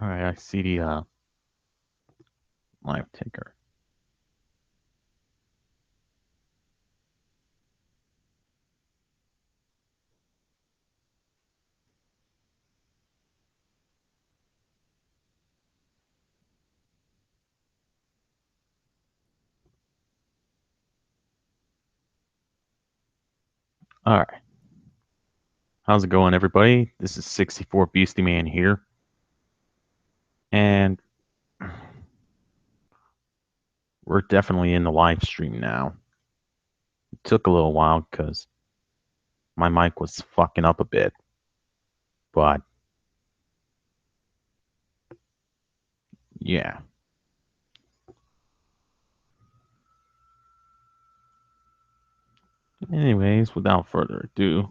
All right, I see the live ticker. All right. How's it going, everybody? This is 64BeastyMan here. And we're definitely in the live stream now. It took a little while because my mic was fucking up a bit. But yeah. Anyways, without further ado,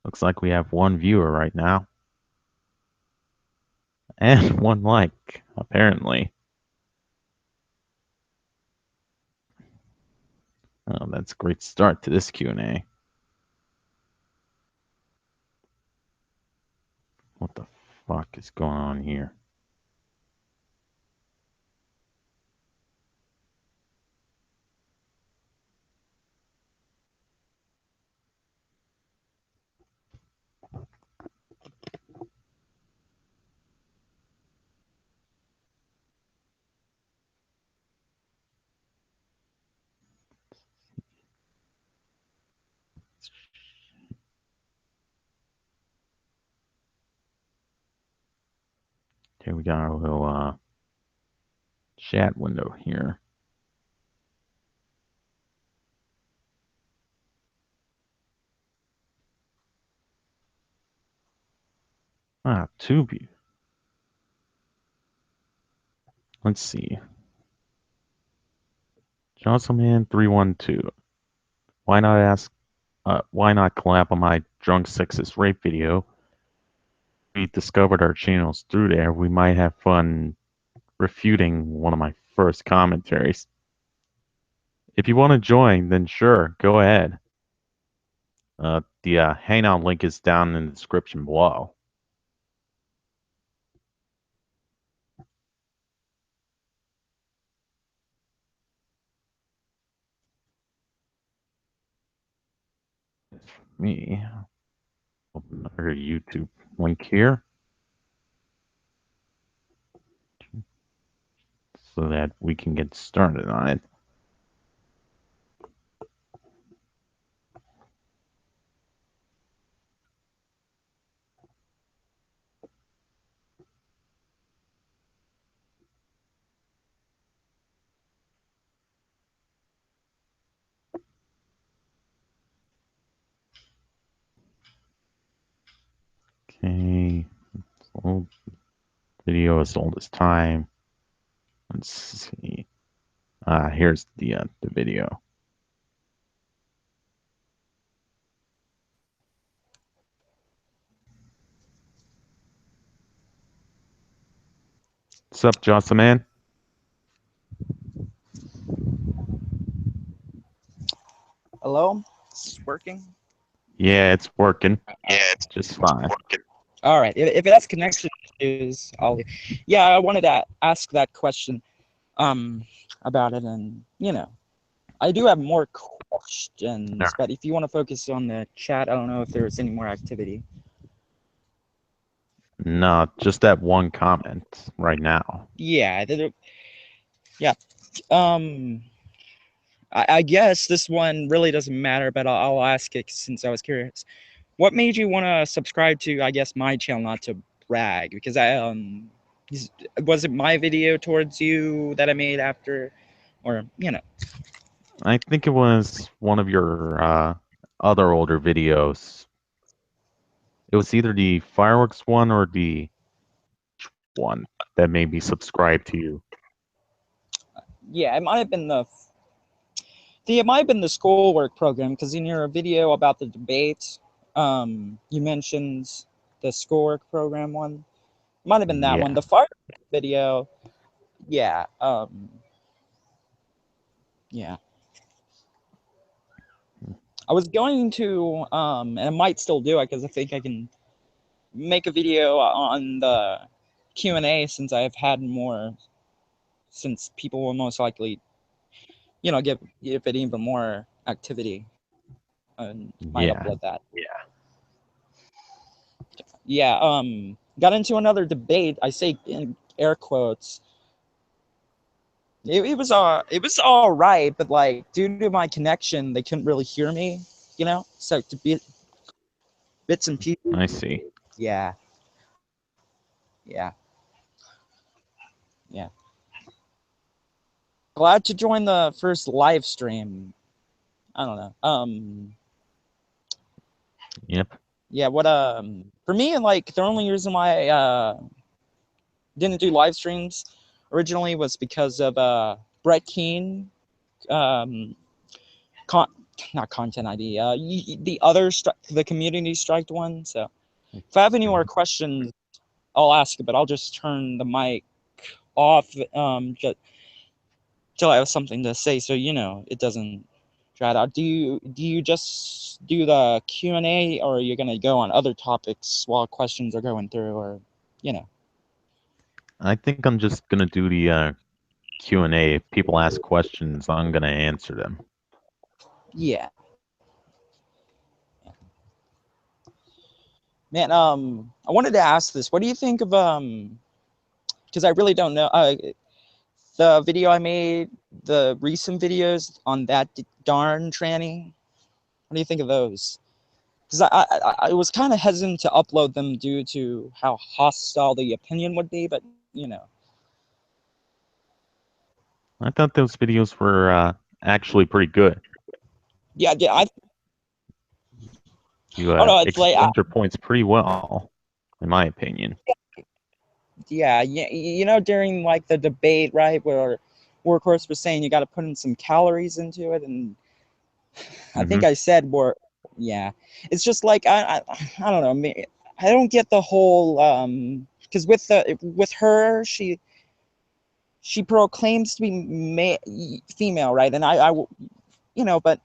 looks like we have one viewer right now. And one like, apparently. Oh, that's a great start to this Q&A. What the fuck is going on here? Okay, we got our little chat window here. Ah, Tubi. Let's see. Johnsonman 312. Why not ask? Why not collab on my drunk sexist rape video? We discovered our channels through there. We might have fun refuting one of my first commentaries. If you want to join, then sure, go ahead. The Hangout link is down in the description below. Me. Open our YouTube link here so that we can get started on it. Okay. Old video as old as time. Let's see. Here's the video. What's up, Johnson man? Hello? Is this working? Yeah, it's working. Yeah, it's just fine. All right. If it has connection issues, I'll. Yeah, I wanted to ask that question, about it, and I do have more questions, but if you want to focus on the chat, I don't know if there's any more activity. No, just that one comment right now. Yeah. Yeah. Um. I guess this one really doesn't matter, but I'll ask it since I was curious. What made you want to subscribe to, I guess, my channel, not to brag? Because was it my video towards you that I made after, or I think it was one of your other older videos. It was either the fireworks one or the one that made me subscribe to you. yeah, it might have been it might have been the schoolwork program, because in your video about the debate, you mentioned the schoolwork program one. Might have been that one. Yeah. The fire video, yeah, yeah. I was going to, and I might still do it because I think I can make a video on the Q&A since I've had more, since people will most likely, give it even more activity and might Yeah. upload that. Yeah. Got into another debate. I say in air quotes. It was all right, but like due to my connection, they couldn't really hear me. So to be bits and pieces. I see. Yeah. Yeah. Yeah. Glad to join the first live stream. I don't know. Yep. Yeah, what for me, like the only reason why I didn't do live streams originally was because of Brett Keane, um con- not content ID, the other the community striked one. So if I have any more Mhm. questions, I'll ask it, but I'll just turn the mic off just till I have something to say, so it doesn't drag out. Do you just do the Q&A, or are you gonna go on other topics while questions are going through, or you know? I think I'm just gonna do the Q&A. If people ask questions, I'm gonna answer them. Yeah, man. I wanted to ask this. What do you think of Because I really don't know. The video I made, the recent videos on that darn tranny. What do you think of those? Because I was kind of hesitant to upload them due to how hostile the opinion would be, but I thought those videos were actually pretty good. yeah, yeah. You Oh no, it's like explained your points pretty well, in my opinion. yeah, during like the debate, right, where Workhorse was saying you got to put in some calories into it, and I Hmm. think I said more. Yeah, it's just like I don't know. I don't get the whole because with her, she proclaims to be female, right? And but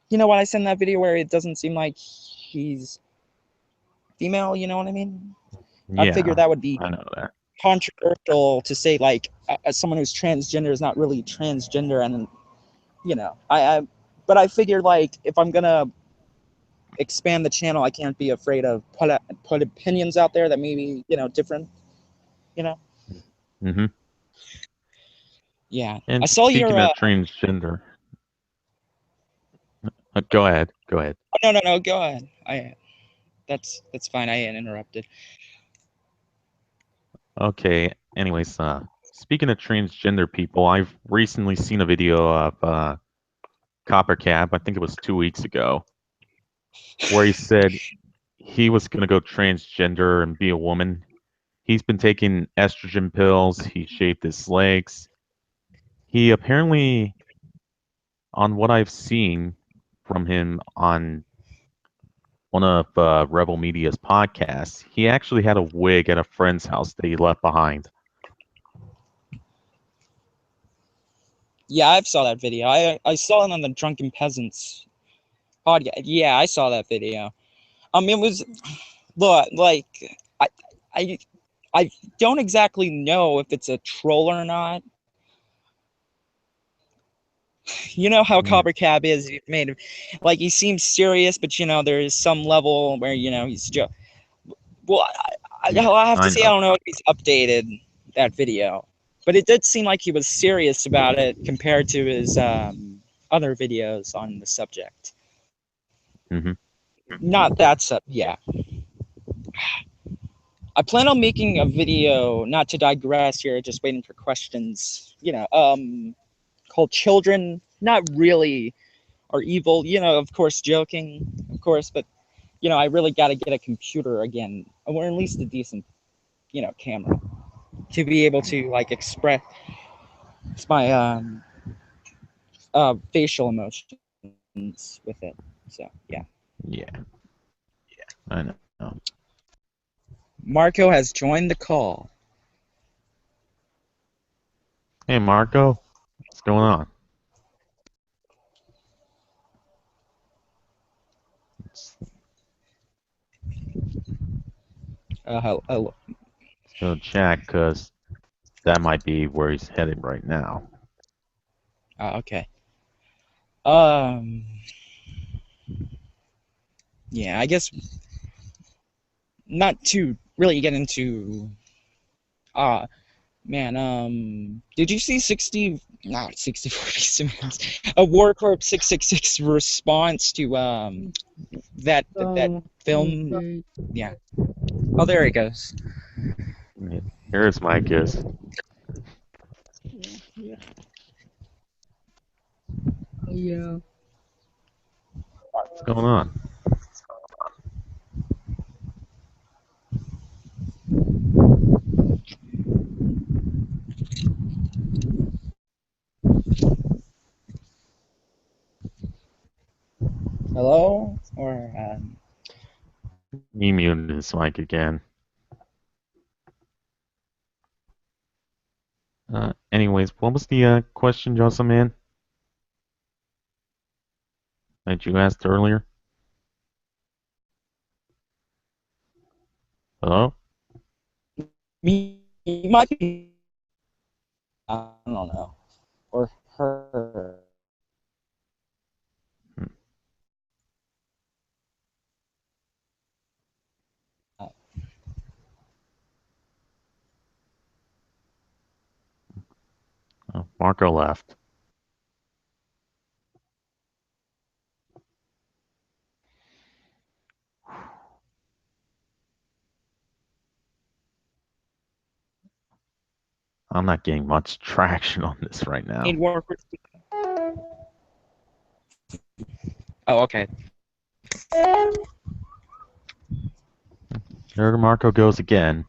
what I said in that video where it doesn't seem like he's female. You know what I mean? I figured Yeah, that would be I know that. controversial to say like as someone who's transgender is not really transgender, and but I figured like if I'm gonna expand the channel, I can't be afraid of put opinions out there that maybe different. You know? Hmm. Yeah, I And saw your. speaking of transgender, go ahead. Go ahead. No, no, no. Go ahead. That's fine. I ain't interrupted. Okay. Anyways, speaking of transgender people, I've recently seen a video of Copper Cap. I think it was 2 weeks ago, where he said he was going to go transgender and be a woman. He's been taking estrogen pills. He shaved his legs. He apparently, on what I've seen from him on one of Rebel Media's podcasts, he actually had a wig at a friend's house that he left behind. Yeah, I've saw that video. I saw it on the Drunken Peasants podcast. Yeah, I saw that video. It was look like I I I don't exactly know if it's a troll or not. You know how Mm, Copper Cab is made, like he seems serious, but there is some level where he's just. Well, yeah, I'll have to I say I know. don't know if he's updated that video, but it did seem like he was serious about it compared to his other videos on the subject. Hmm. Not that sub, yeah. I plan on making a video, not to digress here, just waiting for questions. Called "Children Not Really Are Evil." Of course, joking, of course, but I really got to get a computer again, or at least a decent, camera to be able to like express my facial emotions with it. So yeah, Yeah, I know. Marco has joined the call. Hey, Marco, what's going on? It's, Hello. So check, cause that might be where he's headed right now. Okay. Um. Yeah, I guess not to really get into. Uh Man. Did you see 60? Not 64BeastyMan. A War Corp 666 response to that film? Okay. Yeah. Oh, there it goes. Yeah, here's my guess. Yeah. Yeah. Yeah. What's going on? Hello? Or He muted his mic again. Anyways, what was the question, Johnson man, that you asked earlier? Hello? me might be. I don't know. Or her. Hmm. Oh, Marco left. I'm not getting much traction on this right now. In War Corp. Oh, okay. There Marco goes again.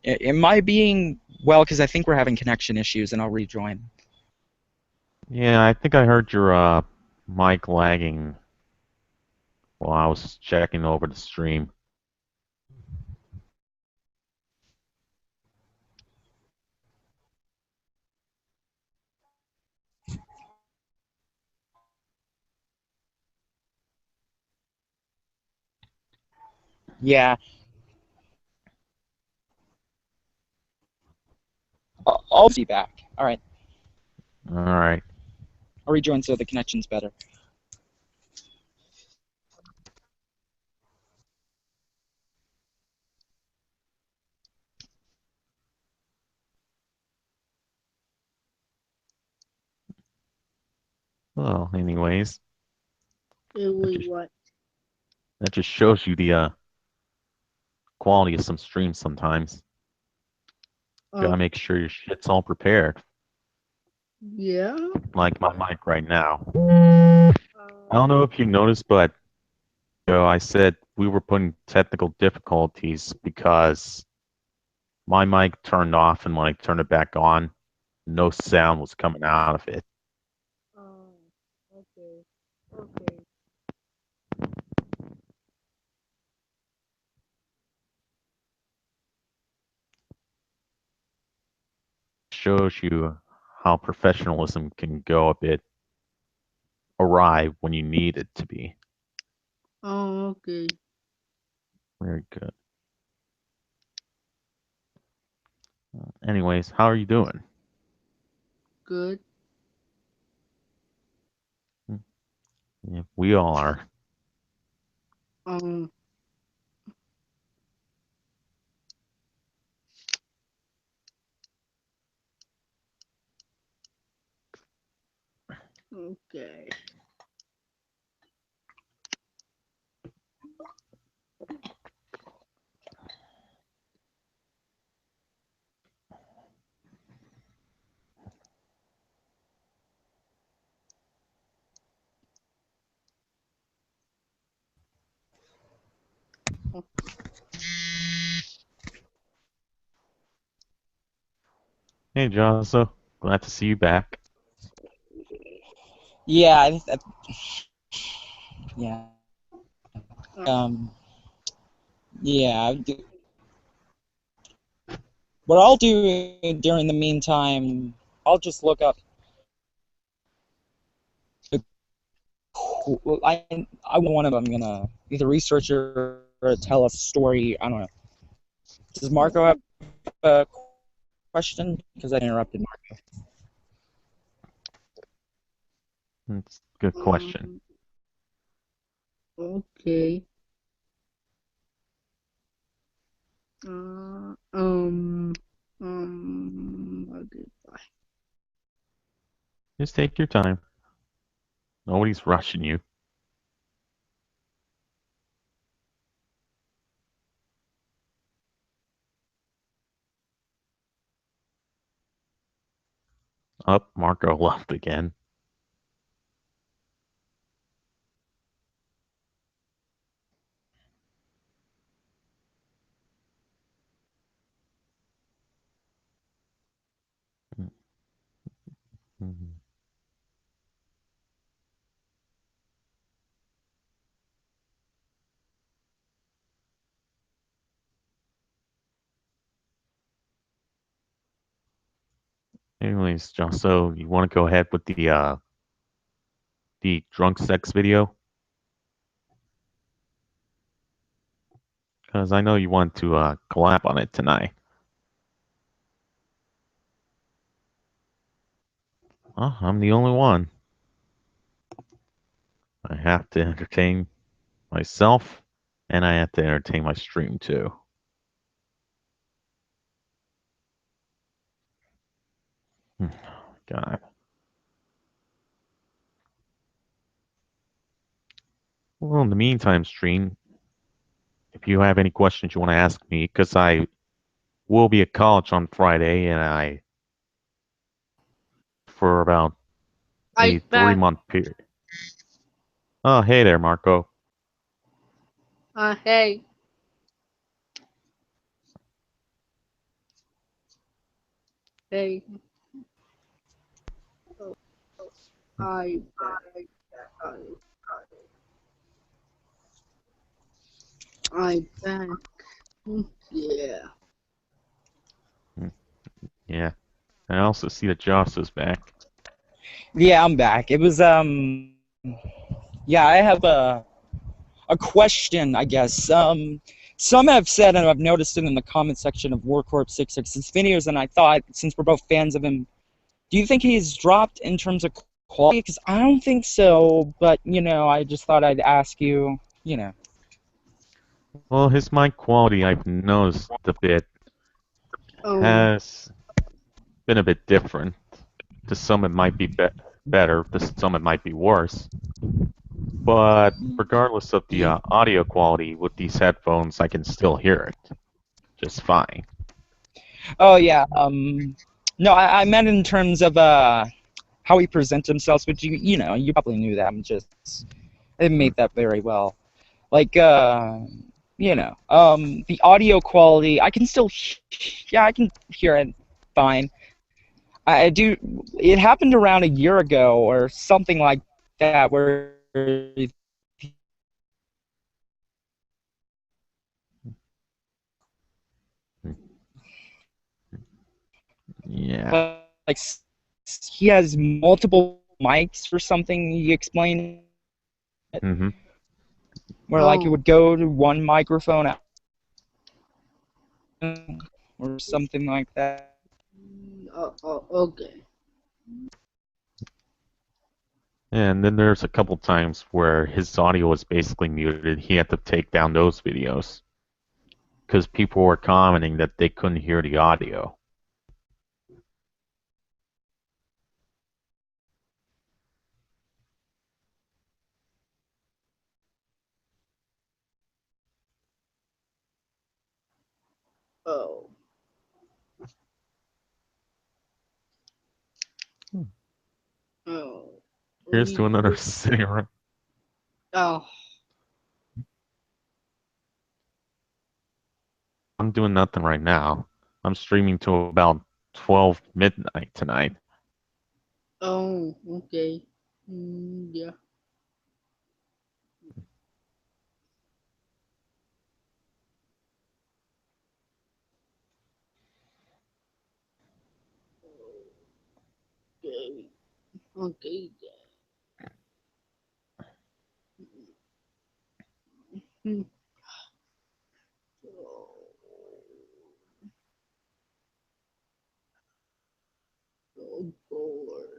Am I being well? Because I think we're having connection issues, and I'll rejoin. Yeah, I think I heard your mic lagging while I was checking over the stream. Yeah, I'll be back. All right, All right. I'll rejoin so the connection's better. Well, anyways, Hey, that wait, just what? that just shows you the quality of some streams sometimes. Gotta Oh, make sure your shit's all prepared. yeah. Like my mic right now. I Um, don't know if you noticed, but I said we were putting technical difficulties because my mic turned off, and when I turned it back on, no sound was coming out of it. oh, okay, okay. Shows you how professionalism can go a bit awry when you need it to be. Oh, okay. Very good. Anyways, how are you doing? Good. Yeah, we all are. Um, okay. Hey, Josso. Glad to see you back. Yeah, yeah. Uh, Um, yeah. What I'll do during the meantime, I'll just look up the Well, I one of them gonna either research or tell a story. I don't know. Does Marco have a question? Because I interrupted Marco. That's a good question. Um, okay. Uh, um, okay, bye. Just take your time. Nobody's rushing you. Up, Marco left again. Mhm. Anyways, John, so you want to go ahead with the drunk sex video? Because I know you want to collab on it tonight. Oh, I'm the only one. I have to entertain myself, and I have to entertain my stream too. Hmm, God. Well, in the meantime, stream, if you have any questions you want to ask me, because I will be at college on Friday, and I for about a I three back. month period. Oh, hey there, Marco. Hey. Hey. Oh, I back. I, I back. Yeah. Hmm, yeah, I also see that Joss is back. Yeah, I'm back. It was yeah, I have a question, I guess. Some have said, and I've noticed it in the comment section of Warcorp 666's videos, and I thought, since we're both fans of him, do you think he's dropped in terms of quality? Because I don't think so, but, I just thought I'd ask you. Well, his mic quality I've noticed a bit Um. has been a bit different. To some it might be better, to some it might be worse. But regardless of the Yeah. audio quality with these headphones, I can still hear it just fine. Oh, yeah. No, I meant in terms of how he presents himself, which you probably knew that. I didn't Hmm. make that very well. Like, the audio quality, I can still, yeah, I can hear it fine. I do. It happened around a year ago or something like that, where Yeah. like he has multiple mics for something. He explained Hmm. where like it Oh. would go to one microphone or something like that. Okay. And then there's a couple times where his audio was basically muted. He had to take down those videos because people were commenting that they couldn't hear the audio. Oh. Hmm. Oh. Here's to another We. sitting around. Oh. I'm doing nothing right now. I'm streaming till about 12 midnight tonight. Oh. Okay. Yeah. Okay. Okay. Hmm. Oh, oh boy.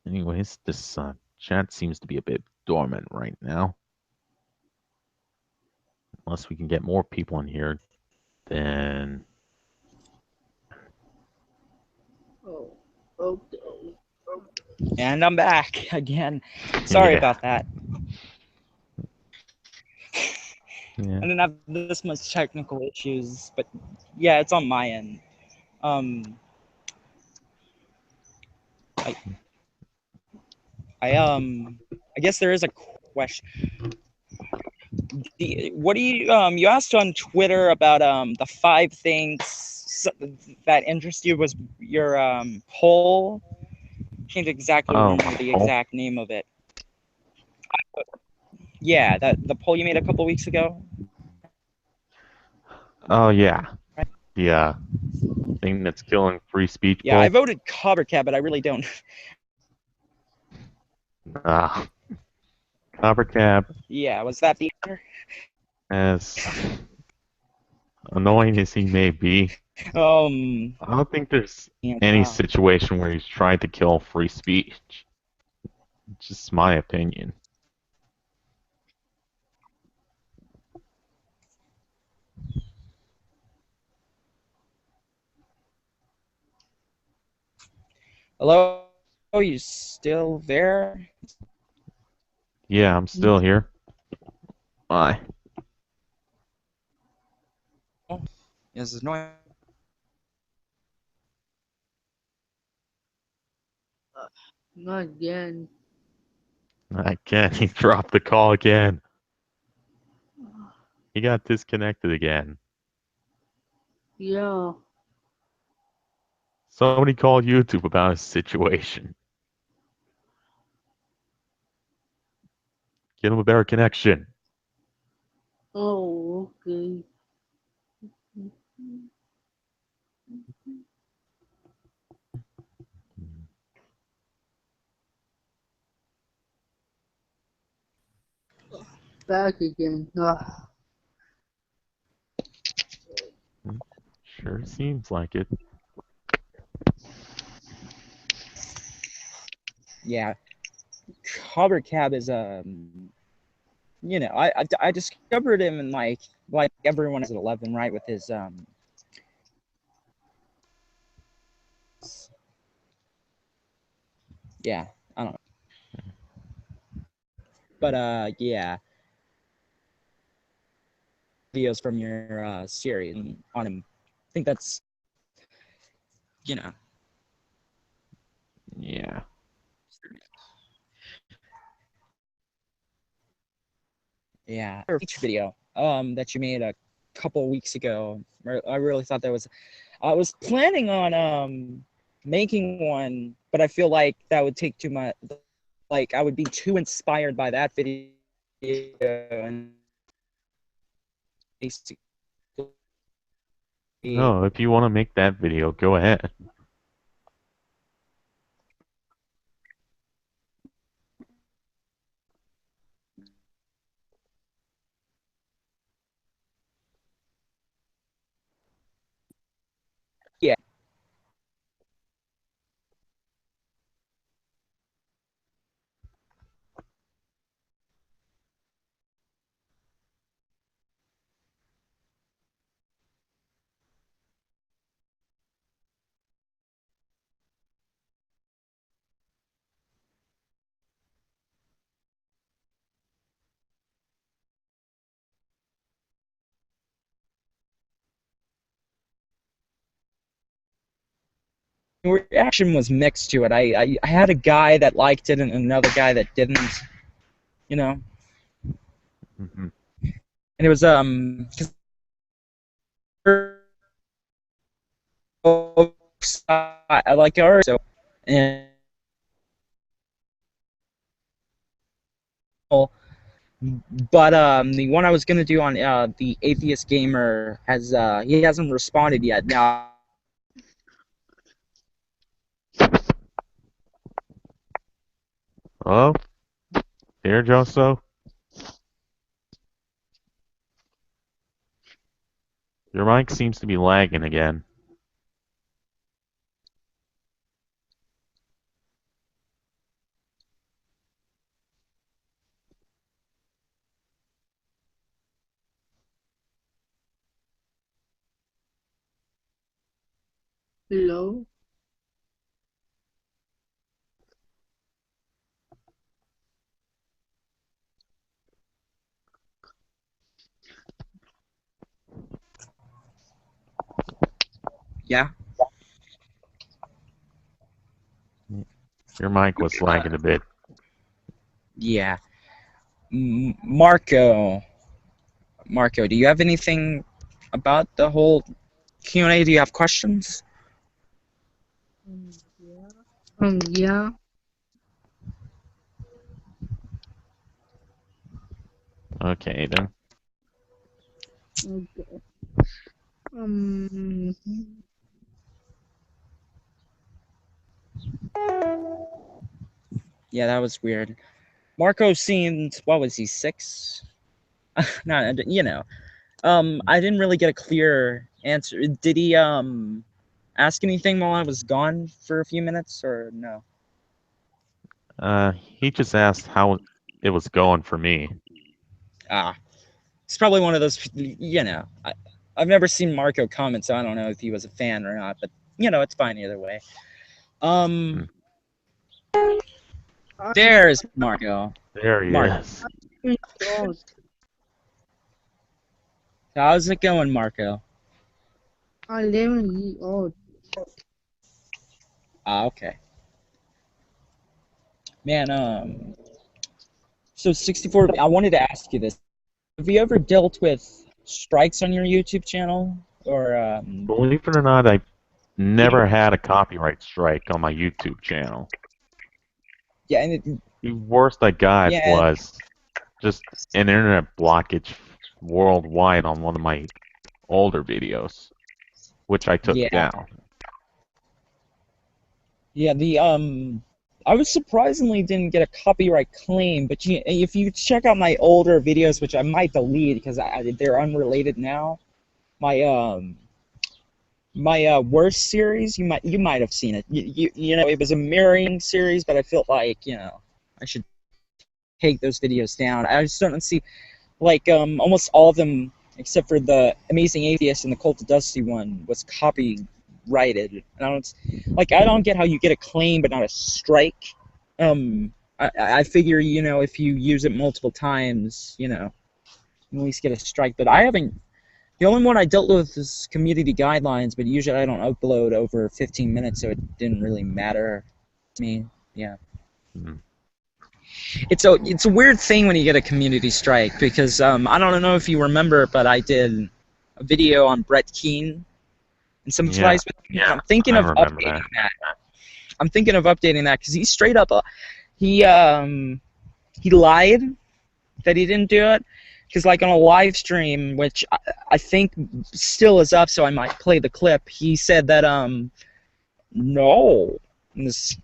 Anyways, this chat seems to be a bit dormant right now. Unless we can get more people in here, then Oh, okay. And I'm back again. Sorry yeah, about that. yeah. I didn't have this much technical issues, but yeah, it's on my end. Um, I, I guess there is a question. What do you asked on Twitter about the 5 things that interest you was your poll. Can't exactly Oh, remember my the poll. exact name of it. Yeah, that the poll you made a couple weeks ago. Oh yeah, Right? the thing that's killing free speech Yeah, I poll. voted Cover Cat, but I really don't. Ah, Copper Cab, Yeah, was that the answer? as annoying as he may be, I don't think there's Yeah, any situation where he's tried to kill free speech. Just my opinion. hello, you still there? Yeah, I'm still here. Why? Yes, it's annoying. Not again. Again, he dropped the call again. He got disconnected again. Yeah. Somebody called YouTube about his situation. Get him a better connection. Oh, okay. Back again. Ah, Sure seems like it. Yeah, Cover Cab is I discovered him in like everyone is at 11, right? With his yeah, I don't know, but yeah, videos from your series on him. I think that's you know Yeah. yeah each video that you made a couple weeks ago. I really thought that was. I was planning on making one, but I feel like that would take too much. Like I would be too inspired by that video and basically No, if you want to make that video, go ahead. yeah. reaction was mixed to it. I had a guy that liked it and another guy that didn't, you know. Hmm. And it was 'cause I like art, so and but the one I was gonna do on the atheist gamer has he hasn't responded yet. Now Oh, here, Joso. Your mic seems to be lagging again. Hello? yeah, Your mic was lagging a bit. yeah. Marco, do you have anything about the whole Q&A? Do you have questions? Yeah. Yeah. Okay, then. Okay. Um. Yeah, that was weird. Marco seemed, what was he, 6? No, you know. I didn't really get a clear answer. Did he ask anything while I was gone for a few minutes or no? He just asked how it was going for me. Ah, it's probably one of those. You know, I've never seen Marco comment, so I don't know if he was a fan or not. But you know, it's fine either way. Hmm. I There's Marco. There he Marco, is. thought how's it going, Marco? I live in the old. Ah, okay, man. So 64. I wanted to ask you this. Have you ever dealt with strikes on your YouTube channel or Believe it or not, I never had a copyright strike on my YouTube channel. yeah, and it, The worst I got yeah, was just an internet blockage worldwide on one of my older videos, which I took yeah, down. yeah. The I was surprisingly didn't get a copyright claim, but if you check out my older videos, which I might delete because they're unrelated now, my my worst series, you might have seen it. You know, it was a mirroring series, but I felt like I should take those videos down. I was starting to see like almost all of them except for the Amazing Atheist and the Cult of Dusty one was copyrighted. And I don't get how you get a claim but not a strike. I figure if you use it multiple times, you at least get a strike. But I haven't. The only one I dealt with is community guidelines, but usually I don't upload over 15 minutes, so it didn't really matter to me. Yeah. Hmm. It's a weird thing when you get a community strike because I don't know if you remember, but I did a video on Brett Keane and some Yeah, flies with I'm thinking I of remember updating that. that. I'm thinking of updating that because he straight up he he lied that he didn't do it because like on a live stream, which I think still is up, so I might play the clip. He said that no,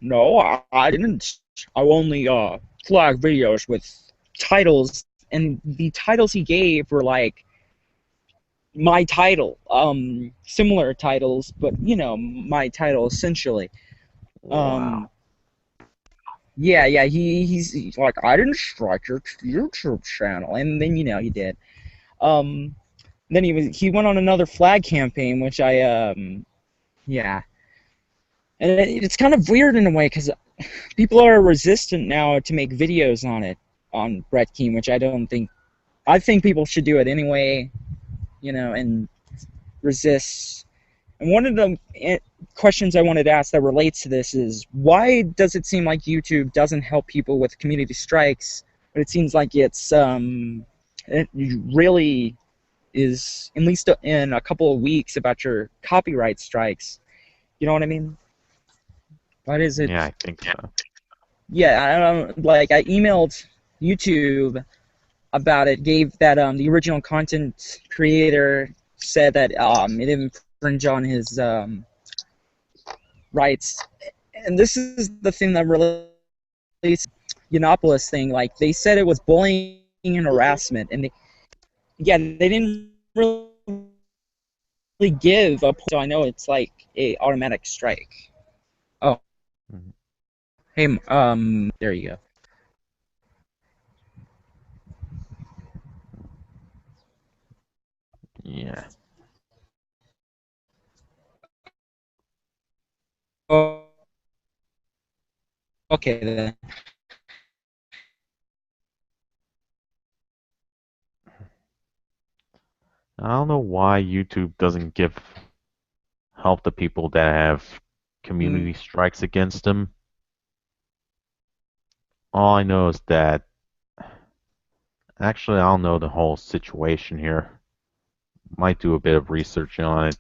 no, I didn't. I only flag videos with titles, and the titles he gave were like my title, similar titles, but my title essentially. Wow. Um, yeah, he's like I didn't strike your YouTube channel, and then he did. Um, then he went on another flag campaign, which I yeah, and it's kind of weird in a way because people are resistant now to make videos on it on Brett Keane, which I don't think. I think people should do it anyway, and resist. And one of the questions I wanted to ask that relates to this is, why does it seem like YouTube doesn't help people with community strikes, but it seems like it really is, at least in a couple of weeks, about your copyright strikes. You know what I mean? Why is it? Yeah, I think so. Yeah, I don't, like I emailed YouTube about it, gave that the original content creator said that it infringed on his rights, and this is the thing that really Yiannopoulos thing. Like they said it was bullying and harassment, and they didn't really give a point, so I know it's like a automatic strike. Oh, Mhm. hey, there you go. Yeah. Oh, okay then. I don't know why YouTube doesn't give help to people that have Mm, community strikes against them. All I know is that actually I don't know the whole situation here. Might do a bit of research on it,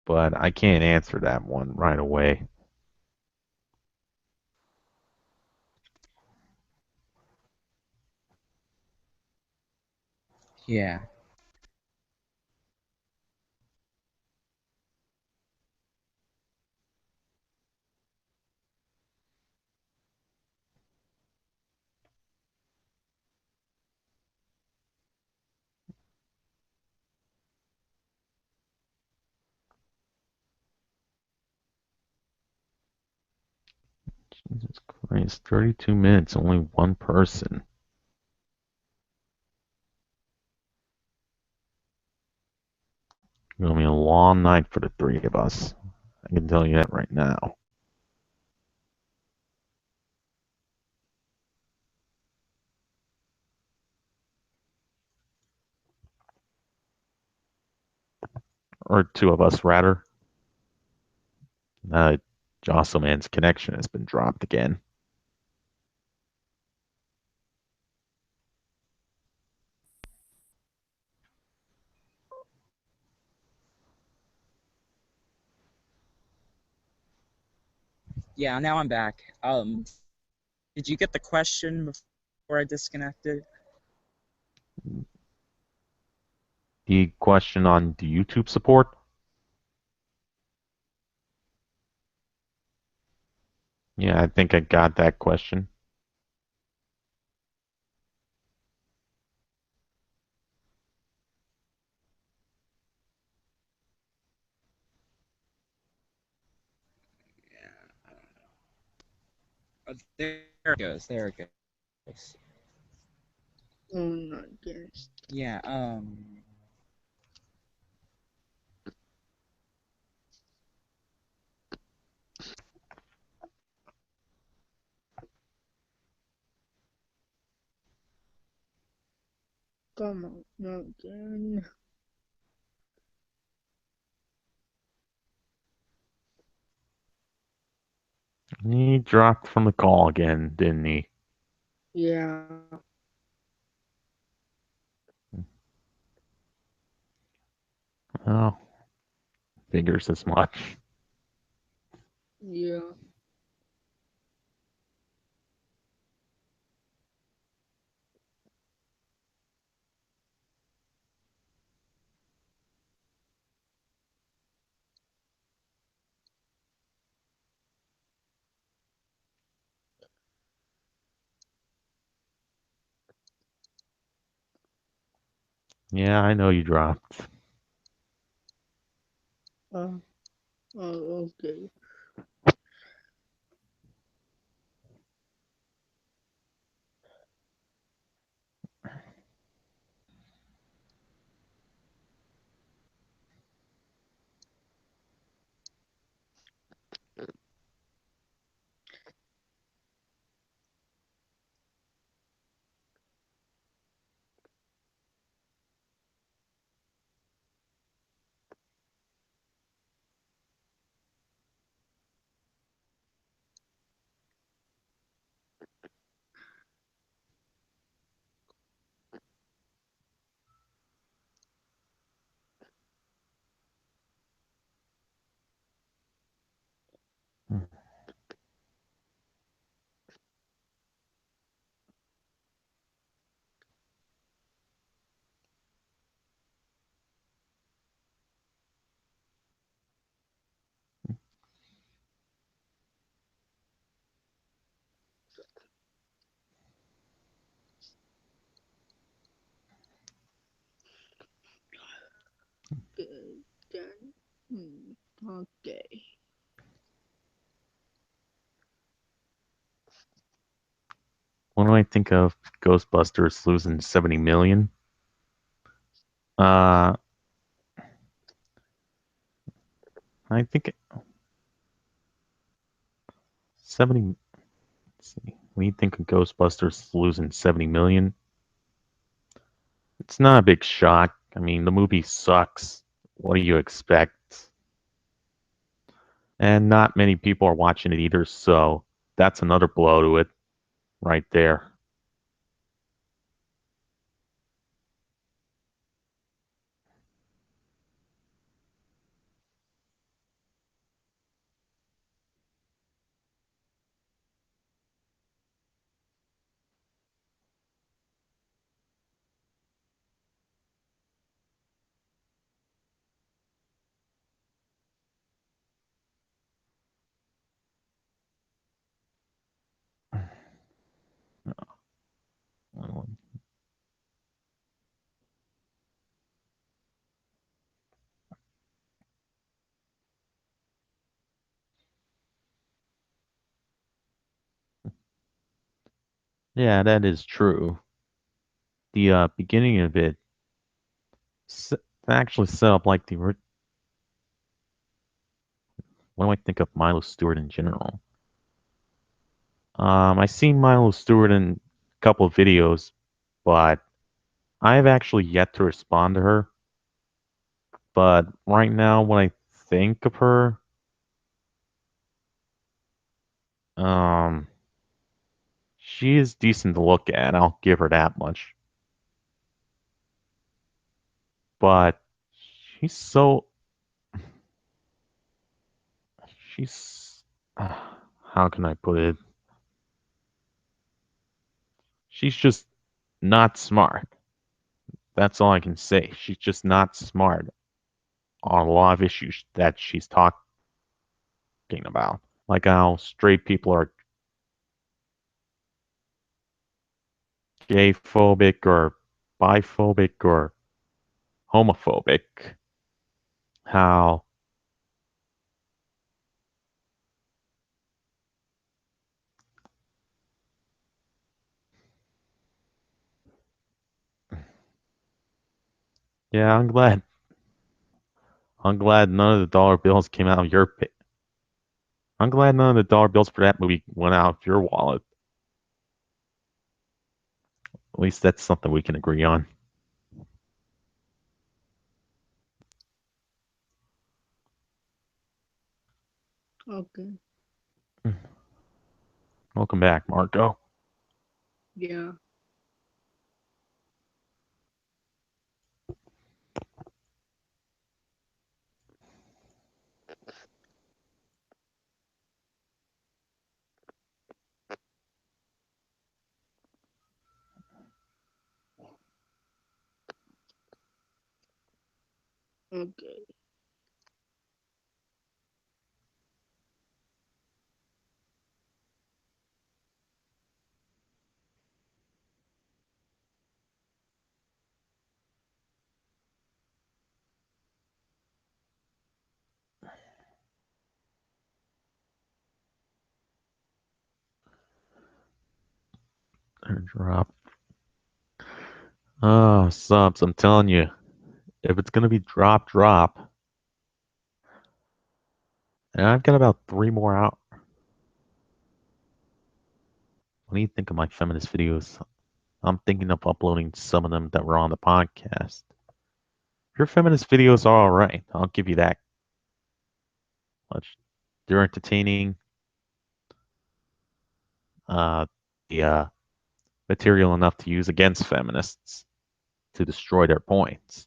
but I can't answer that one right away. yeah. Jesus Christ, 32 minutes, only one person. It's gonna be a long night for the three of us. I can tell you that right now. Or two of us, rather. Uh, Josselman's connection has been dropped again. Yeah, now I'm back. Did you get the question before I disconnected? The question on the YouTube support? Yeah, I think I got that question. Oh, there it goes. There it goes. Oh, not yes. Yeah. Come on, not again. He dropped from the call again, didn't he? Yeah, Oh, figures as much. yeah. Yeah, I know you dropped. Uh, okay. Okay, then. Okay. When do I think of Ghostbusters losing 70 million? Uh, I think 70. Let's see. When you think of Ghostbusters losing 70 million, it's not a big shock. I mean, the movie sucks. What do you expect? And not many people are watching it either, so that's another blow to it right there. Yeah, that is true. The beginning of it actually set up like the. What do I think of Milo Stewart in general? I seen Milo Stewart in a couple of videos, but I've actually yet to respond to her. But right now, when I think of her, um, she is decent to look at. I'll give her that much. But she's so she's how can I put it? She's just not smart. That's all I can say. She's just not smart on a lot of issues that she's talking about. Like how straight people are gay phobic or biphobic or homophobic. How, yeah, I'm glad none of the dollar bills came out of your I'm glad none of the dollar bills for that movie went out of your wallet. At least that's something we can agree on. Okay. Welcome back, Marco. Yeah. Okay. Drop. Oh, subs, I'm telling you, if it's gonna be drop, drop. And I've got about 3 more out. What do you think of my feminist videos? I'm thinking of uploading some of them that were on the podcast. Your feminist videos are alright. I'll give you that much. They're entertaining. Uh, the material enough to use against feminists to destroy their points.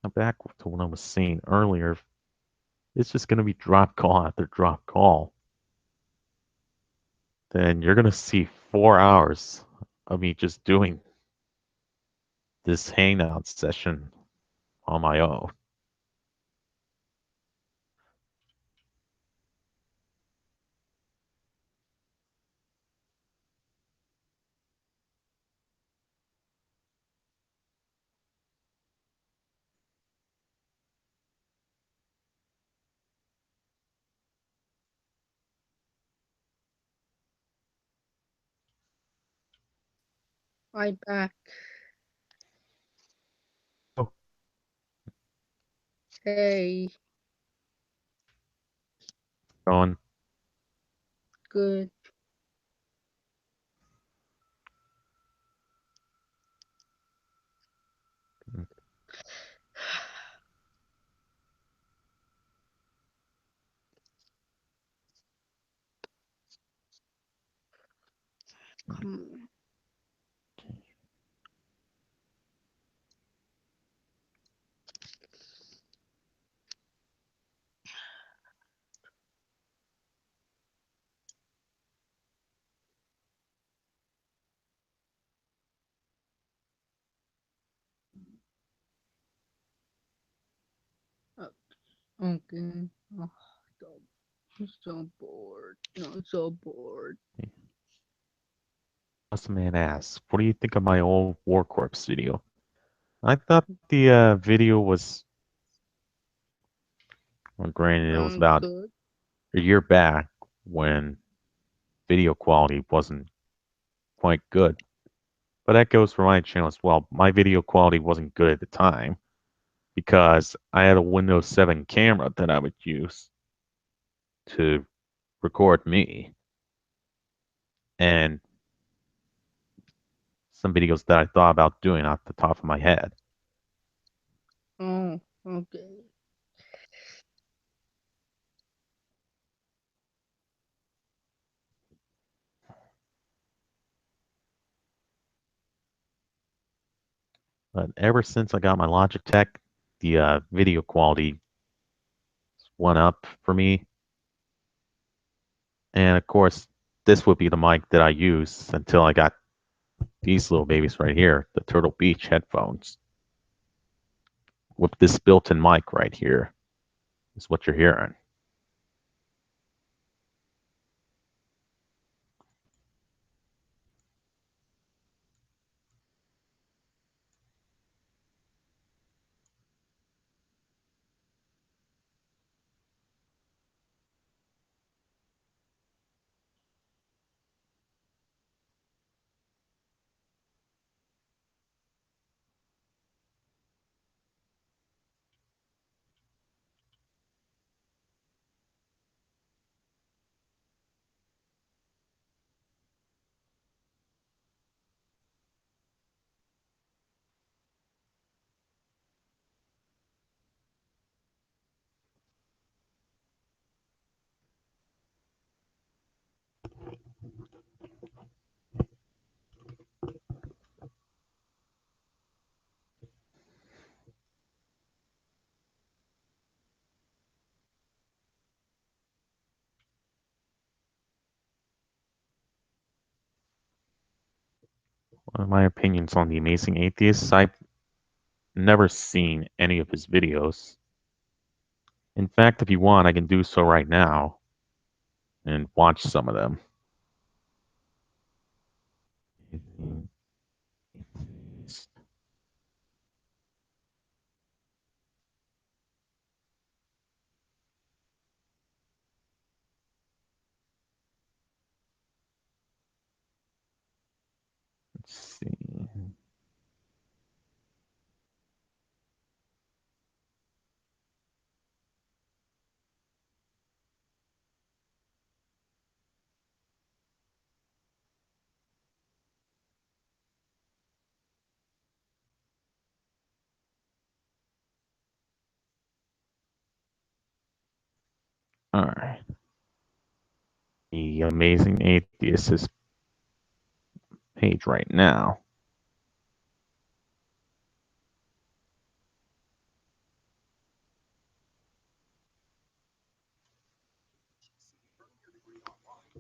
Now back to what I was saying earlier. It's just going to be drop call after drop call. Then you're going to see 4 hours of me just doing this hangout session on my own. I back. Oh, Hey, going. good. Come on. Okay. Oh, so, so bored. No, so bored. Awesome man asks, what do you think of my old War Corps video? I thought the video was, well, granted, it was about Good. a year back when video quality wasn't quite good. But that goes for my channel as well. My video quality wasn't good at the time because I had a Windows 7 camera that I would use to record me and some videos that I thought about doing off the top of my head. Oh, okay. But ever since I got my Logitech, the video quality went up for me. And of course, this would be the mic that I use until I got these little babies right here, the Turtle Beach headphones. With this built-in mic right here is what you're hearing. One of my opinions on the Amazing Atheists, I've never seen any of his videos. In fact, if you want, I can do so right now and watch some of them. Let's see. All right. The Amazing Atheist page right now.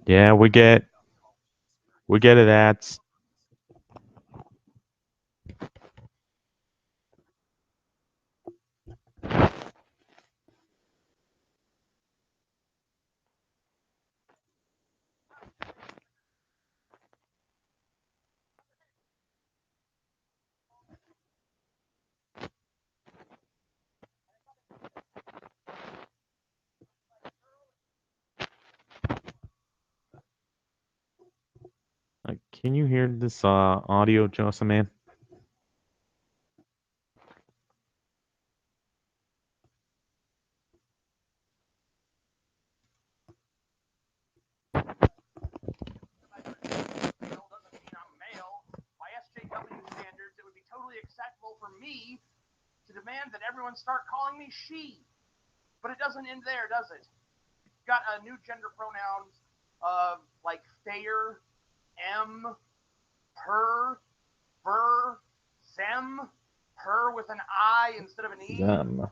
Yeah, we get it ads. Okay. Can you hear this audio, Joseph man? Doesn't mean I'm male. By SJW standards, it would be totally acceptable for me to demand that everyone start calling me she. But it doesn't end there, does it? You've got new gender pronouns like fair, em, her, ver, them, her with an I instead of an E. Them. I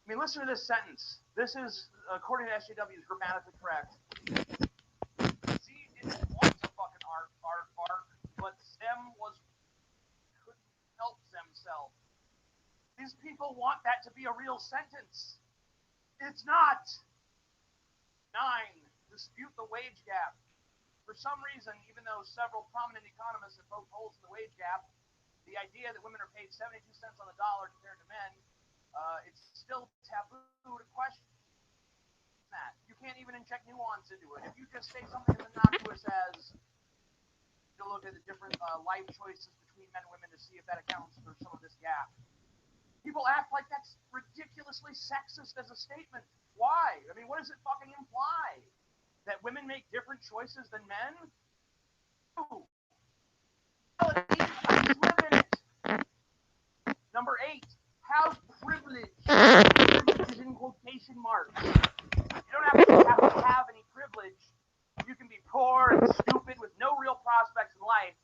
mean, listen to this sentence. This is, according to SJW, is grammatically correct. Z didn't want to fucking arc, but Zem couldn't help themselves. These people want that to be a real sentence. It's not. 9. Dispute the wage gap. For some reason, even though several prominent economists have poked holes in the wage gap, the idea that women are paid 72 cents on the dollar compared to men, it's still taboo to question that. You can't even inject nuance into it. If you just say something as innocuous as, you look at the different life choices between men and women to see if that accounts for some of this gap. People act like that's ridiculously sexist as a statement. Why? I mean, what does it fucking imply? That women make different choices than men? No. I just live in it. Number 8. Have privilege. Privilege is in quotation marks. You don't have to have any privilege. You can be poor and stupid with no real prospects in life.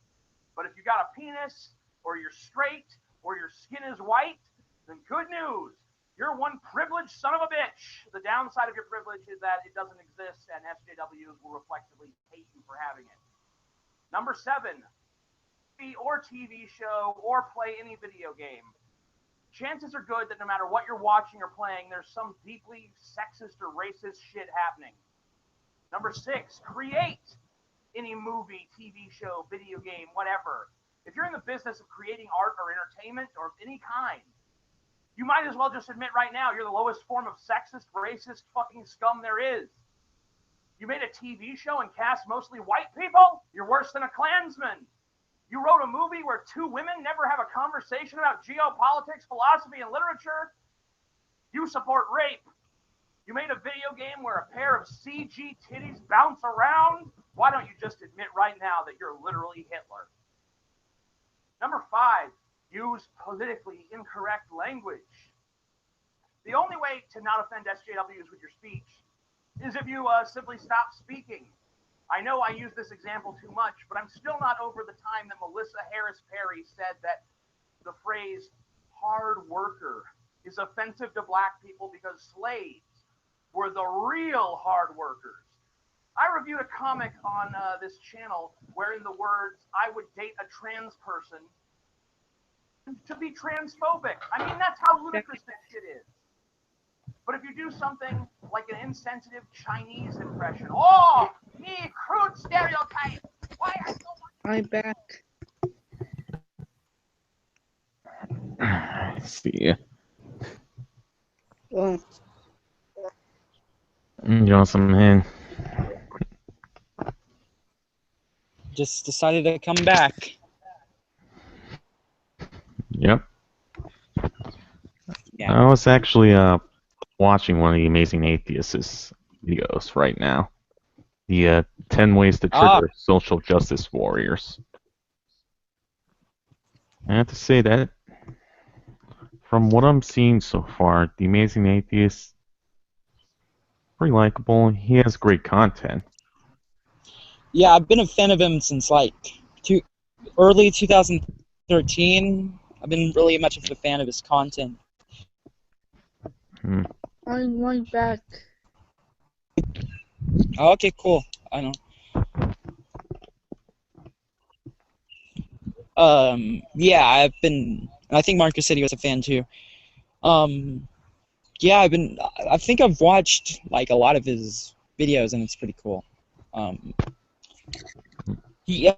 But if you got a penis, or you're straight, or your skin is white, then good news. You're one privileged son of a bitch. The downside of your privilege is that it doesn't exist, and SJWs will reflexively hate you for having it. Number 7. Or TV show, or play any video game. Chances are good that no matter what you're watching or playing, there's some deeply sexist or racist shit happening. Number 6. Create any movie, TV show, video game, whatever. If you're in the business of creating art or entertainment or of any kind, you might as well just admit right now you're the lowest form of sexist, racist, fucking scum there is. You made a TV show and cast mostly white people? You're worse than a Klansman. You wrote a movie where 2 women never have a conversation about geopolitics, philosophy, and literature? You support rape. You made a video game where a pair of CG titties bounce around? Why don't you just admit right now that you're literally Hitler? Number 5. Use politically incorrect language. The only way to not offend SJWs with your speech is if you simply stop speaking. I know I use this example too much, but I'm still not over the time that Melissa Harris Perry said that the phrase hard worker is offensive to black people because slaves were the real hard workers. I reviewed a comic on this channel wherein the words, I would date a trans person, to be transphobic. I mean, that's how ludicrous that shit is. But if you do something like an insensitive Chinese impression, oh, me, crude stereotype. Why are so much? I'm back. See. Well, Joseph man. Just decided to come back. Yep. Yeah. I was actually watching one of the Amazing Atheists videos right now. The 10 ways to trigger social justice warriors. I have to say that from what I'm seeing so far, the Amazing Atheist pretty likable. He has great content. Yeah, I've been a fan of him since like early 2013. I've been really much of a fan of his content. I'm right back. Oh, okay, cool. I know. Yeah, I think Marcus said he was a fan too. Yeah, I think I've watched like a lot of his videos and it's pretty cool. Yeah,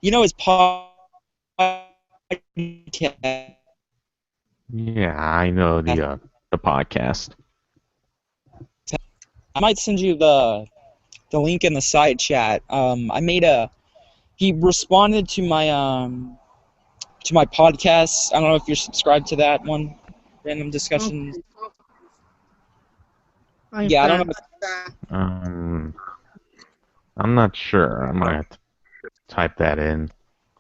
you know his podcast. Yeah, I know the podcast. I might send you the link in the side chat. I made a he responded to my podcast. I don't know if you're subscribed to that one, Random Discussions. Okay. I'm Yeah, I don't back. know. I'm not sure. I might have to type that in.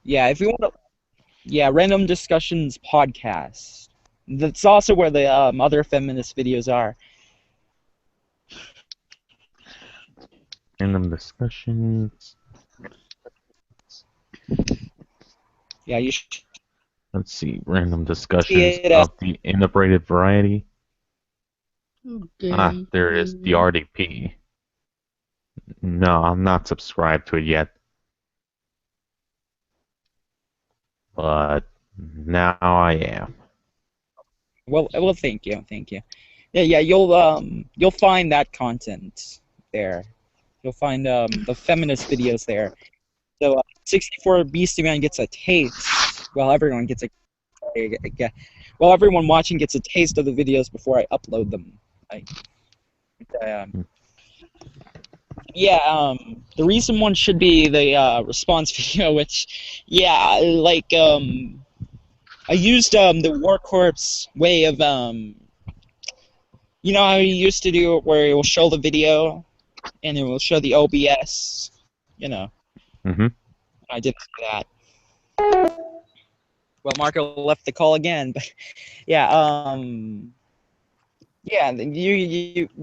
Yeah, if you want to. Yeah, Random Discussions podcast. That's also where the other feminist videos are. Random discussions. Yeah, you should Let's see. Random see discussions it. of the integrated variety. Ah, Okay. there it is. The RDP. No, I'm not subscribed to it yet. But now I am. Well, thank you. Yeah, you'll find that content there. You'll find the feminist videos there. So 64BeastyMan gets a taste. Well, everyone gets well, everyone watching gets a taste of the videos before I upload them. Yeah, the recent one should be the response video, which, yeah, like I used the War Corpse way of you know how you used to do it, where it will show the video and it will show the OBS. You know, Mm-hmm. I didn't do that. Well, Marco left the call again, but yeah, yeah,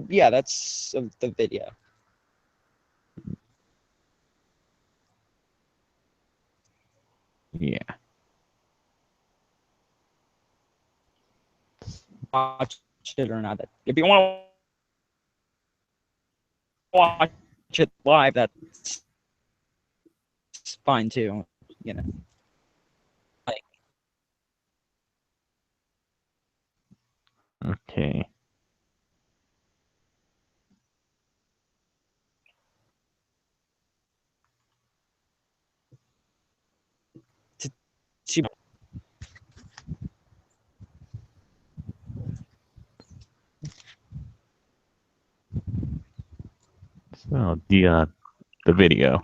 yeah, that's the video. Yeah. Watch it or not. If you want to watch it live, that's fine too. You know, like, Okay. to So the video.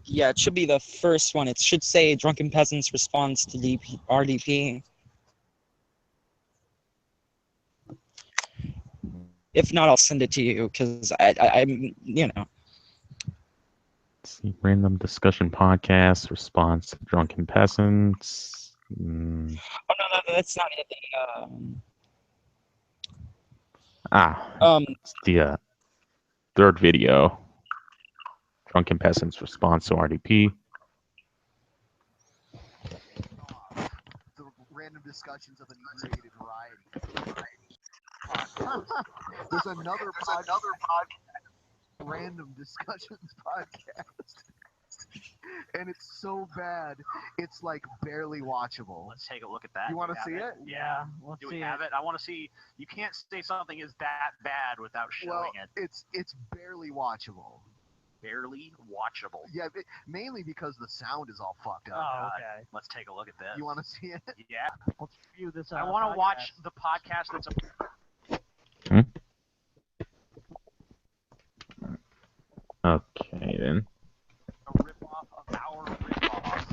yeah, it should be the first one. It should say Drunken Peasants Response to RDP. If not, I'll send it to you because I'm, you know. Let's see. Random discussion podcast. Response to drunken peasants. Mm. Oh no, that's not it. It's the third video. Drunken peasants response to RDP. The random discussions of the integrated variety. There's another podcast, random discussions podcast, and it's so bad, it's like barely watchable. Let's take a look at that. You want to see it? Yeah, let's Do see we have it? I want to see. You can't say something is that bad without Well, showing it. it's barely watchable. Barely watchable. Yeah, mainly because the sound is all fucked up. Oh, God. okay. Let's take a look at this. You want to see it? Yeah. Let's review this. I want to watch the podcast that's Okay then. a ripoff of our ripoff.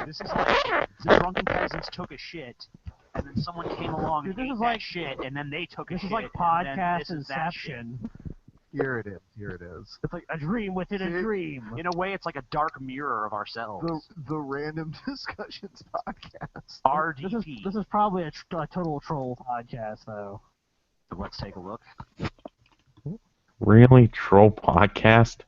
This is like the drunken peasants took a shit, and then someone came along Dude, and this ate is that like- shit, and then they took a This shit. is like and then podcast this is that shit. inception. Here it is. Here it is. It's like a dream within a See? dream. In a way, it's like a dark mirror of ourselves. The random discussions podcast. RDP. This is probably a total troll podcast, though. Let's take a look. Really? Troll podcast?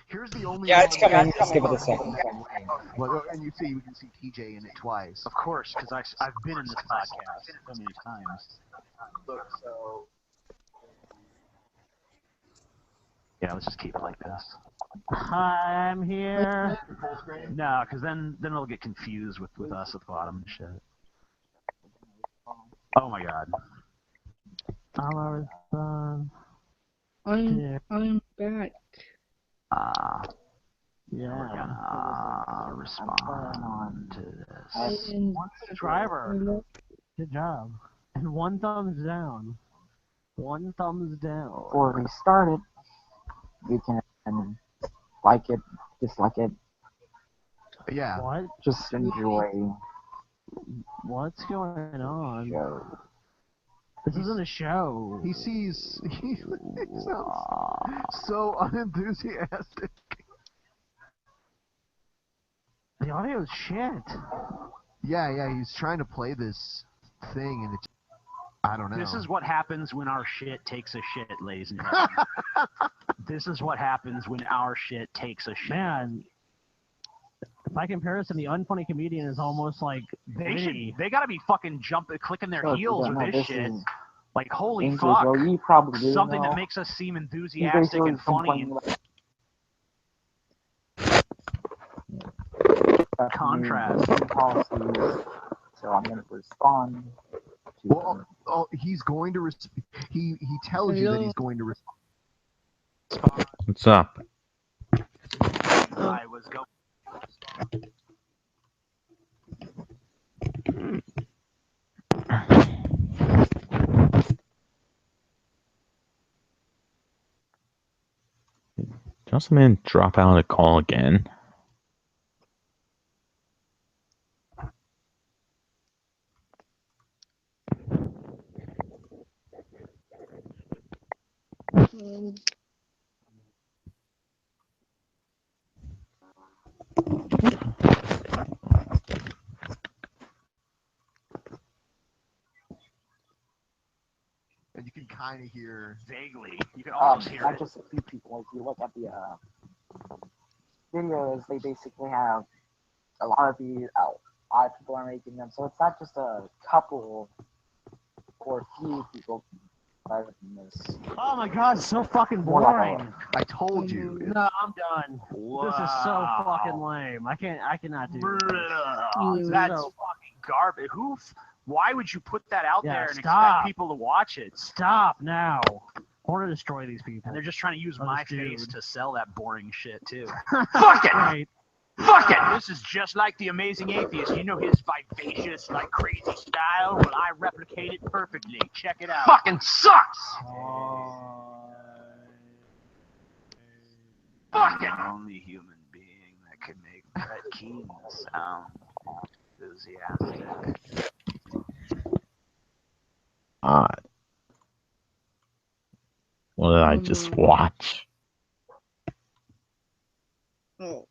Here's the only. Yeah, one it's coming. that- Just give it a second. Well, and we can see TJ in it twice. Of course, because I've been in this podcast so many times. Look, so Yeah, let's just keep it like this. Hi, I'm here. full screen. No, because then it'll get confused with us at the bottom and shit. Oh my god. Our son. I'm back. Yeah. We're gonna respond to this. And One subscriber. Good job. And one thumbs down. One thumbs down. Before we start it, you can like it, dislike it, Yeah. What? just enjoy What's going on? show. This isn't a show. He sees. He sounds so unenthusiastic. The audio's shit. Yeah. He's trying to play this thing, and it's. I don't know. This is what happens when our shit takes a shit, ladies and gentlemen. This is what happens when our shit takes a shit. Man, by comparison, the unfunny comedian is almost like witty. They gotta be fucking clicking their So if you heels don't with know, this shit. is Like, holy Angel fuck. Joe. You probably do Something know. that makes us seem He's enthusiastic basically and funny. complaining about Contrast. new policies, so I'm going to respond to Well, he's going to. He tells you that Hello? he's going to respond. What's up? I was going. Just a minute, drop out a call again. And you can kind of hear. Vaguely. You can almost hear not it. just a few people. If you look at the videos, they basically have a lot of these. A lot of people are making them, so it's not just a couple or a few people that are making this. Oh my god, it's so fucking More like boring. I told you. No, I'm done. This is so fucking lame. I cannot do this. That's So- fucking garbage. Why would you put that out Yeah, there and stop. expect people to watch it? Stop now. I want to destroy these people. And they're just trying to use Oh, my this dude. face to sell that boring shit too. Fuck it! Right. Fuck it! This is just like the Amazing Atheist. You know his vivacious, like crazy style? Well, I replicate it perfectly. Check it out. Fucking sucks! Fuck it! The only human being that can make Brett Keane sound enthusiastic. Odd. What did I just watch? Oh.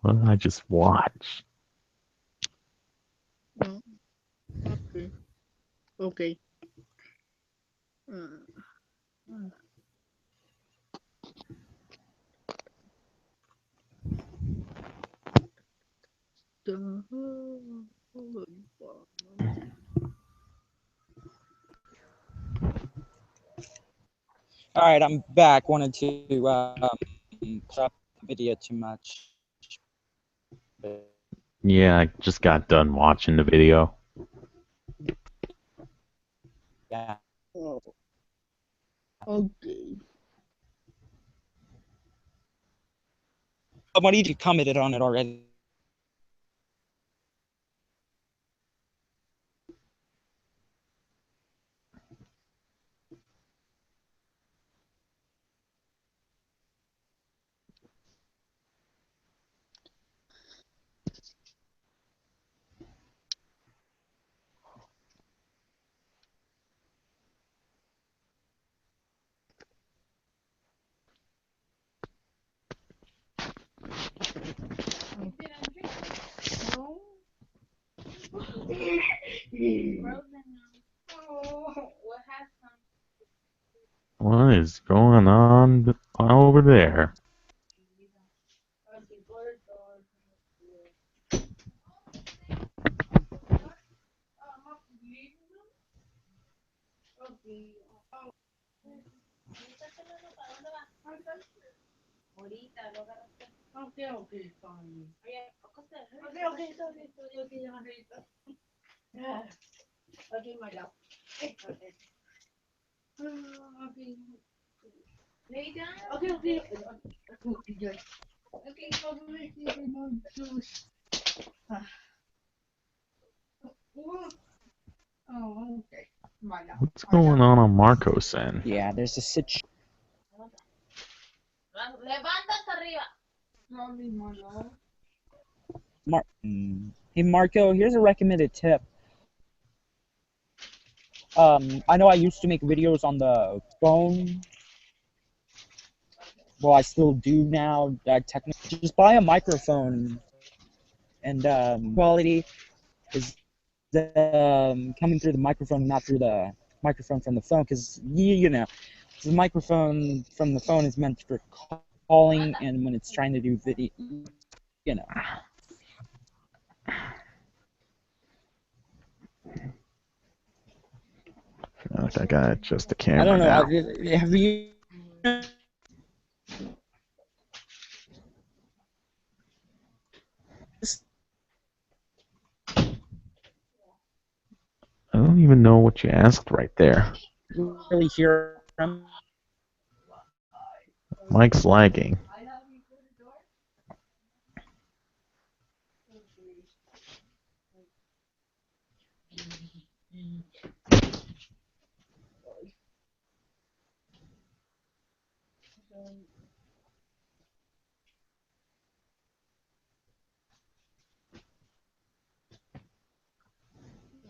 What did I just watch? No. Okay. Okay. All right, I'm back. Wanted to put up the video too much. Yeah, I just got done watching the video. Yeah. Oh. Okay. What did you commented on it already? No. What is going on over there? Okay, okay, fine. Okay, okay, sorry. Okay, my love. Okay. Okay. Lay down. Okay, okay. Okay, good. Okay, so we're going to Oh, okay. Vaya. What's going on Marcos end? Yeah, there's a situation. Levanta hasta arriba. No, mismo, no. Hey Marco, here's a recommended tip. I know I used to make videos on the phone. Well, I still do now. Technically, just buy a microphone, and quality is coming through the microphone, not through the microphone from the phone, because you know, the microphone from the phone is meant for calling, and when it's trying to do video, you know. I feel like I gotta adjust the I camera don't know. now. Have you? I don't even know what you asked right there. Really hear him? Mike's lagging.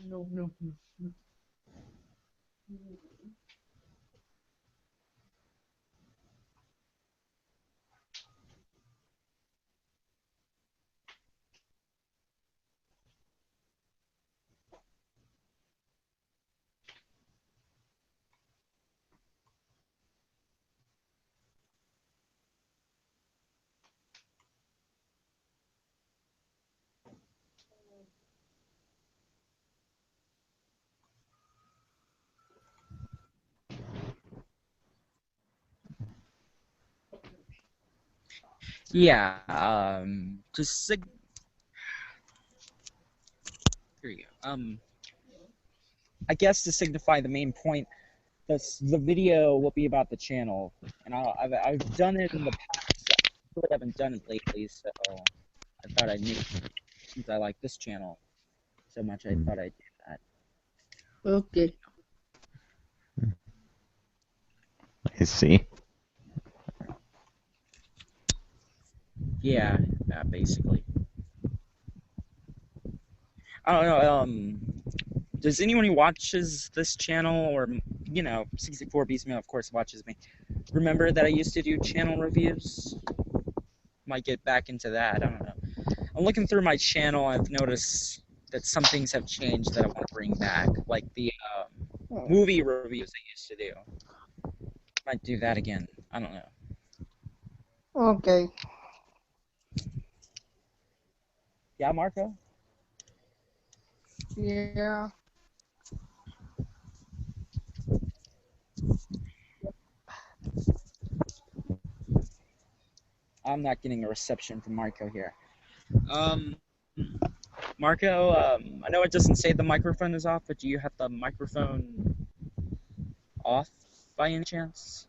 No, no, no. Yeah. Here you go. I guess to signify the main point, the video will be about the channel, and I've done it in the past. I really haven't done it lately, so I thought I'd make since I like this channel so much. I thought I'd do that. Okay. I see. Yeah, basically. I don't know. Does anyone who watches this channel, or 64BeastyMan, of course, watches me, remember that I used to do channel reviews? Might get back into that. I don't know. I'm looking through my channel. I've noticed that some things have changed that I want to bring back, like the movie reviews I used to do. Might do that again. I don't know. Okay. Yeah, Marco? Yeah. I'm not getting a reception from Marco here. Marco, I know it doesn't say the microphone is off, but do you have the microphone off by any chance?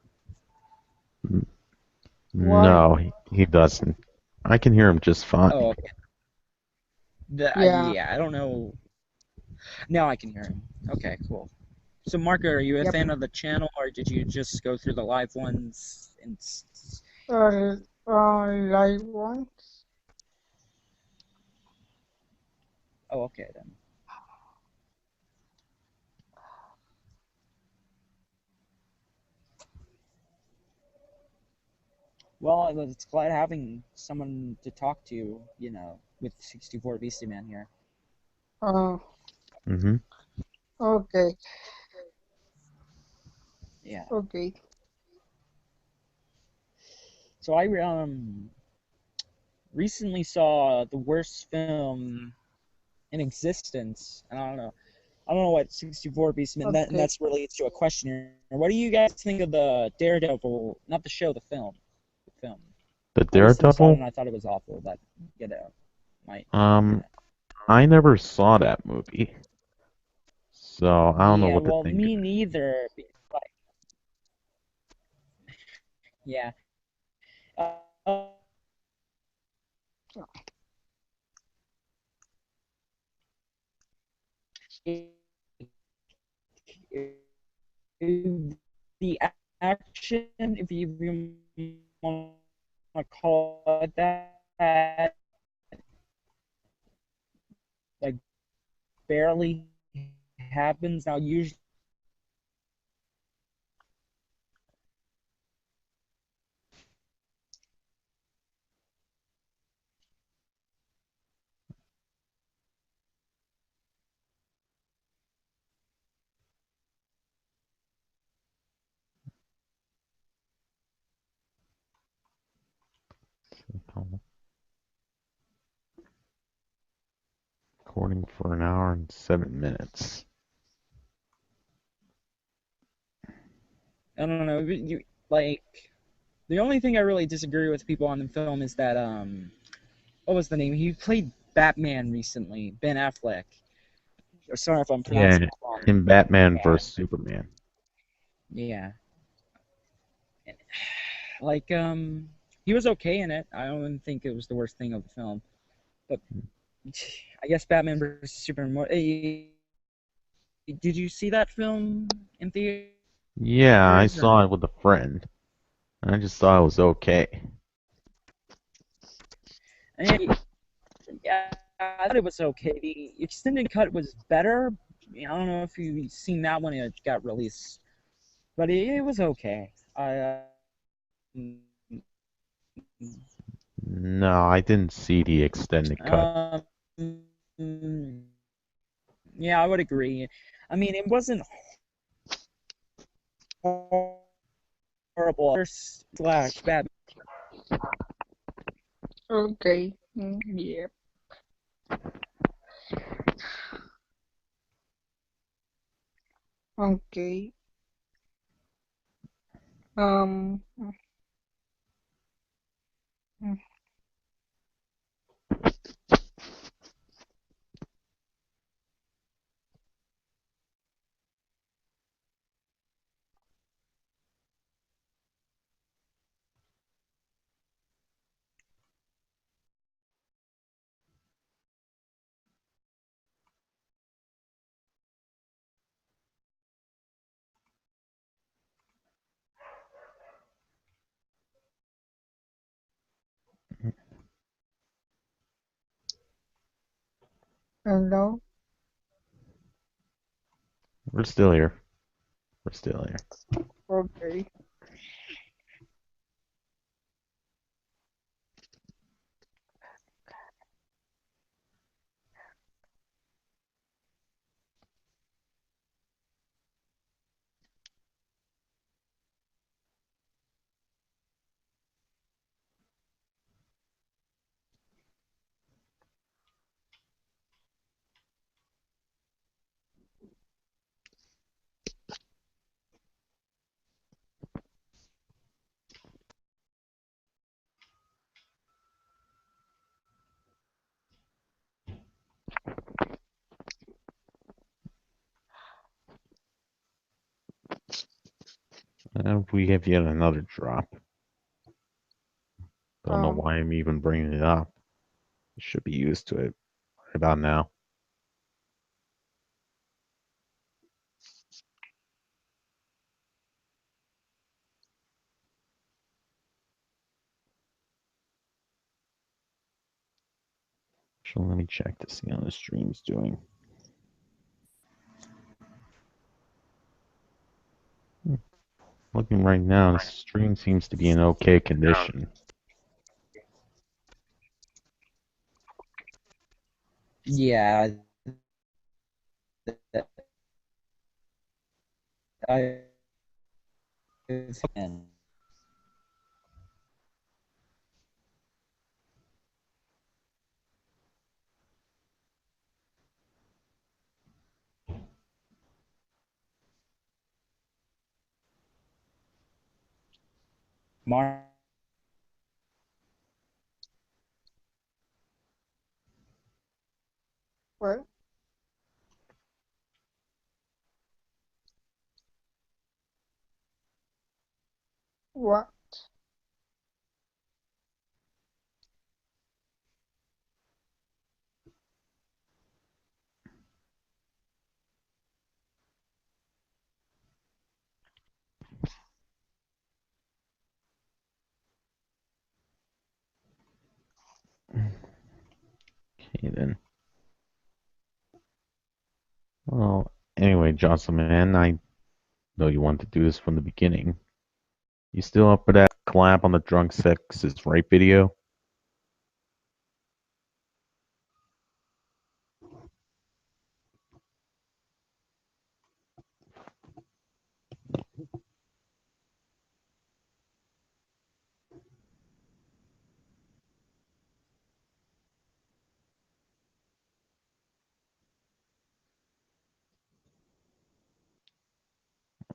Why? No, he doesn't. I can hear him just fine. Oh, okay. Yeah. Yeah, I don't know. Now I can hear him. Okay, cool. So, Marco, are you a Yep. fan of the channel, or did you just go through the live ones? Live ones. Oh, okay then. Well, it's glad having someone to talk to, with 64BeastyMan here. Mm-hmm. Okay. Yeah. Okay. So I recently saw the worst film in existence, and I don't know what 64BeastyMan, and Okay. that's relates to a question here. What do you guys think of the Daredevil, not the show, the film? The film. The I recently saw it and Daredevil? I thought it was awful, but might. I never saw that movie, so I don't know Yeah, what to well, think of me it. neither. Yeah. The action, if you even want to call it that, like barely happens. Now, usually Recording for an hour and 7 minutes. I don't know. You like the only thing I really disagree with people on the film is that what was the name? He played Batman recently, Ben Affleck. Sorry if I'm Yeah, pronouncing it wrong. in Batman vs Superman. Yeah. Like he was okay in it. I don't think it was the worst thing of the film. But I guess Batman vs Superman more. Did you see that film in theaters? Yeah, I Or saw no? it with a friend. I just thought it was okay. Yeah, I thought it was okay. The extended cut was better. I don't know if you've seen that when it got released, but it was okay. Mm, No, I didn't see the extended cut. mm, yeah, I would agree. I mean, it wasn't horrible. Slash bad. Okay. Yeah. Okay. Um. Hello. We're still here. We're still here. Okay. And we have yet another drop. Don't know Um. why I'm even bringing it up. Should be used to it right about now. So let me check to see how the stream's doing. Looking right now, the stream seems to be in okay condition. Yeah, I. Mar. What? What? Okay then. Well, anyway, Jocelyn, man, I know you wanted to do this from the beginning. You still up for that collab on the drunk sexist rape video?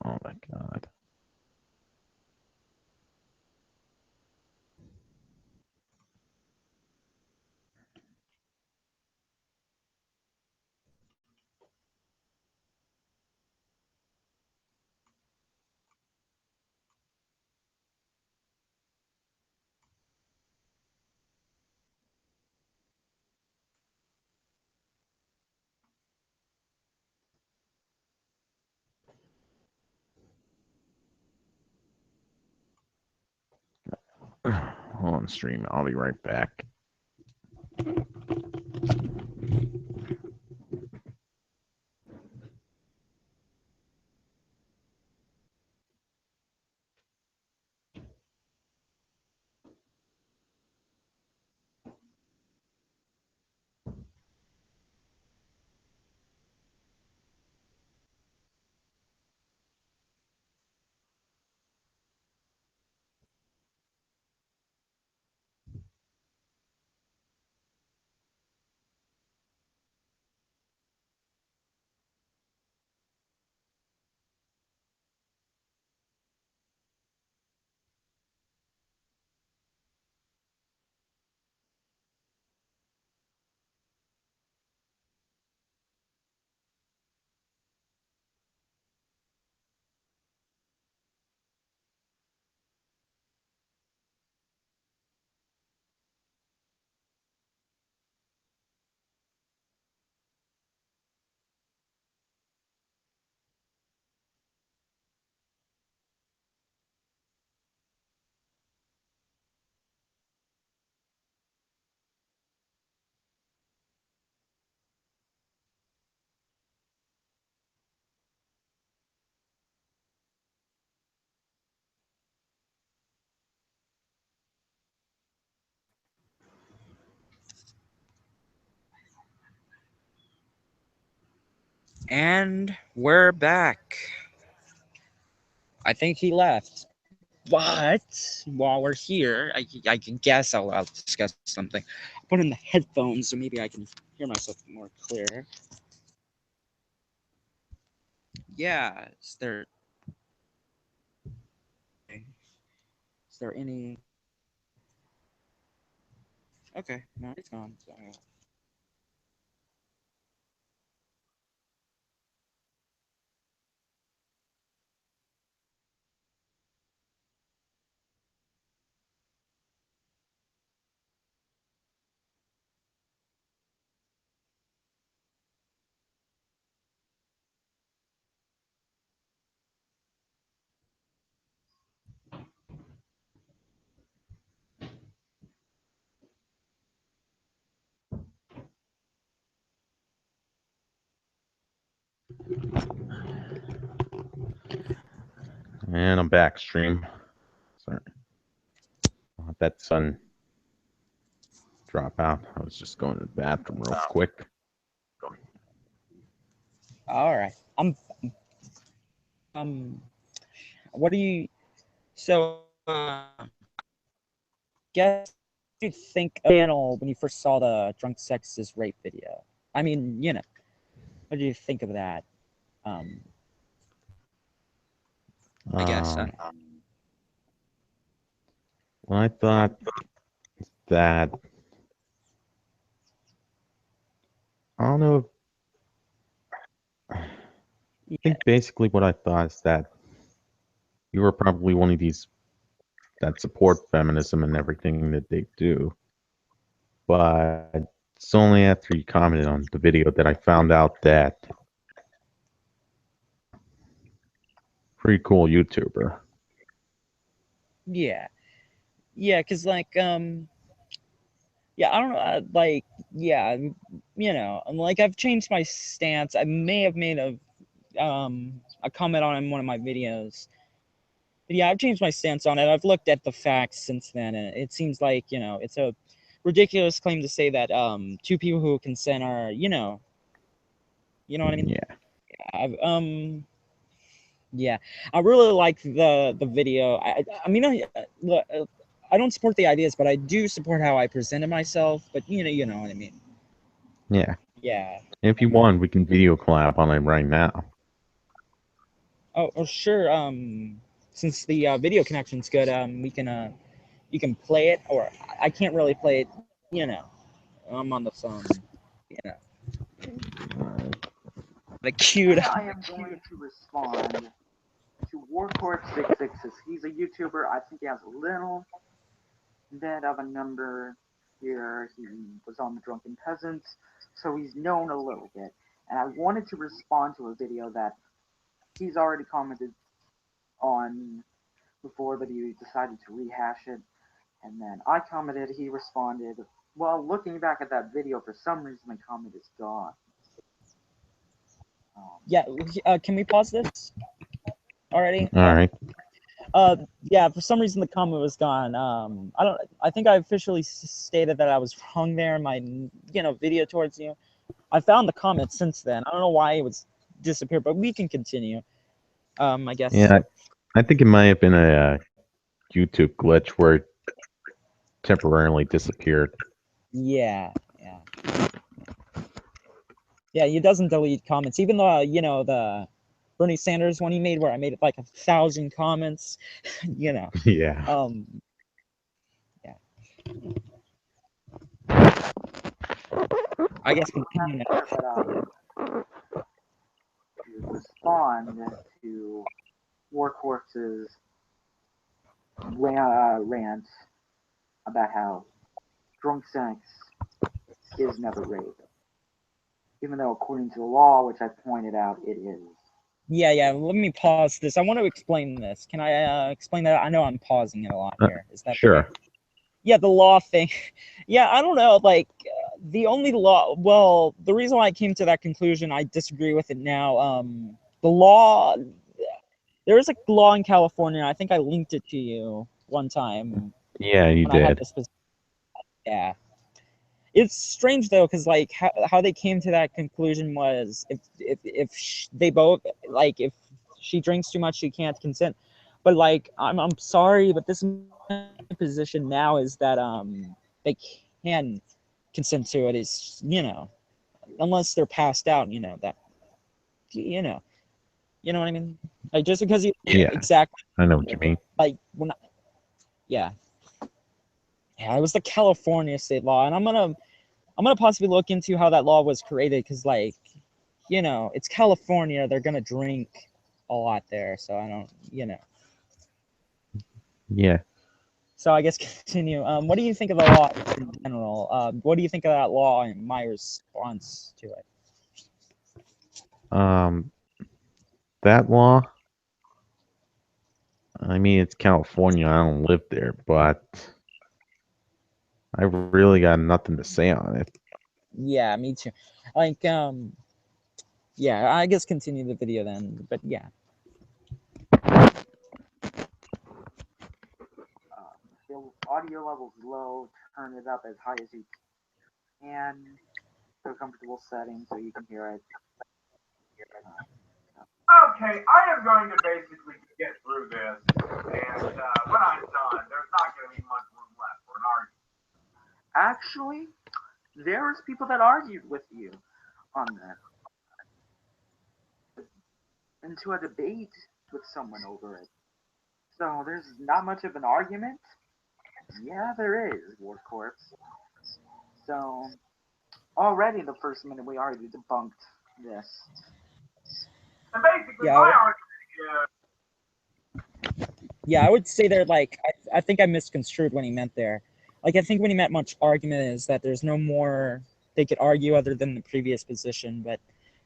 Oh my god. Hold on, stream. I'll be right back. And we're back. I think he left. But while we're here, I guess I'll discuss something. I'll put in the headphones so maybe I can hear myself more clear. Yeah, is there any? Okay, no, it's gone. So. And I'm back, stream. Sorry. I'll let that sun drop out. I was just going to the bathroom real quick. All right. What do you? So, guess what did you think of the channel when you first saw the drunk sexist rape video? I mean, what do you think of that? I guess. Well, I thought that I don't know. I think basically what I thought is that you were probably one of these that support feminism and everything that they do, but it's only after you commented on the video that I found out that pretty cool YouTuber. Yeah, yeah, because like Yeah, I don't know, like, yeah, you know, like, I've changed my stance. I may have made a comment on it in one of my videos. But yeah, I've changed my stance on it. I've looked at the facts since then, and it seems like, you know, it's a ridiculous claim to say that two people who consent are, you know what I mean? Yeah. I've, yeah, I really like the video. I mean, look, I don't support the ideas, but I do support how I presented myself. But you know what I mean. Yeah. Yeah. If you want, we can video collab on it right now. Oh, sure. Since the video connection's good, we can you can play it, or I can't really play it. You know, I'm on the phone. You know, the cute. I am going to respond to Warcourt66. He's a YouTuber. I think he has a little bit of a number here. He was on the Drunken Peasants, so he's known a little bit. And I wanted to respond to a video that he's already commented on before, but he decided to rehash it. And then I commented, he responded. Well, looking back at that video, for some reason the comment is gone. Yeah. Can we pause this already? All right. Yeah, for some reason the comment was gone. I think I officially stated that I was wrong there in my, video towards you. I found the comment since then. I don't know why it was disappeared, but we can continue. I guess. Yeah, I think it might have been a YouTube glitch where it temporarily disappeared. Yeah. Yeah, he doesn't delete comments, even though, the Bernie Sanders one he made where I made it like 1,000 comments, Yeah. Yeah. I guess continue now. To respond to Warcorpse's rant about how drunk sex is never rape. Even though, according to the law, which I pointed out, it is. Yeah. Let me pause this. I want to explain this. Can I explain that? I know I'm pausing it a lot here. Is that sure? Okay? Yeah, the law thing. Yeah, I don't know. Like, the only law. Well, the reason why I came to that conclusion, I disagree with it now. The law. There is a law in California. I think I linked it to you one time. Yeah, you when I had did. this. Yeah. It's strange though, because like how they came to that conclusion was if they both, like, if she drinks too much she can't consent, but like I'm sorry, but this position now is that they can consent to it, is unless they're passed out, that what I mean, like, just because you Yeah, exactly, I know what you mean. like, when yeah it was the California state law, and I'm gonna possibly look into how that law was created, because, like, it's California. They're gonna drink a lot there, so I don't, Yeah. So I guess continue. What do you think of the law in general? What do you think of that law and my response to it? That law. I mean, it's California. I don't live there, but I really got nothing to say on it. Yeah, me too. Like, yeah, I guess continue the video then. But yeah. The audio level's low. Turn it up as high as you can to a comfortable setting so you can hear it. Okay, I am going to basically get through this, and when I'm done, there's not going to be much room left for an argument. Actually, there's people that argued with you on that. Into a debate with someone over it. So there's not much of an argument. Yeah, there is, War Corpse. So already in the first minute we already debunked this. And basically, Yeah, my argument is... Yeah, I would say there, like, I think I misconstrued when he meant there. Like, I think when he meant much argument is that there's no more they could argue other than the previous position. But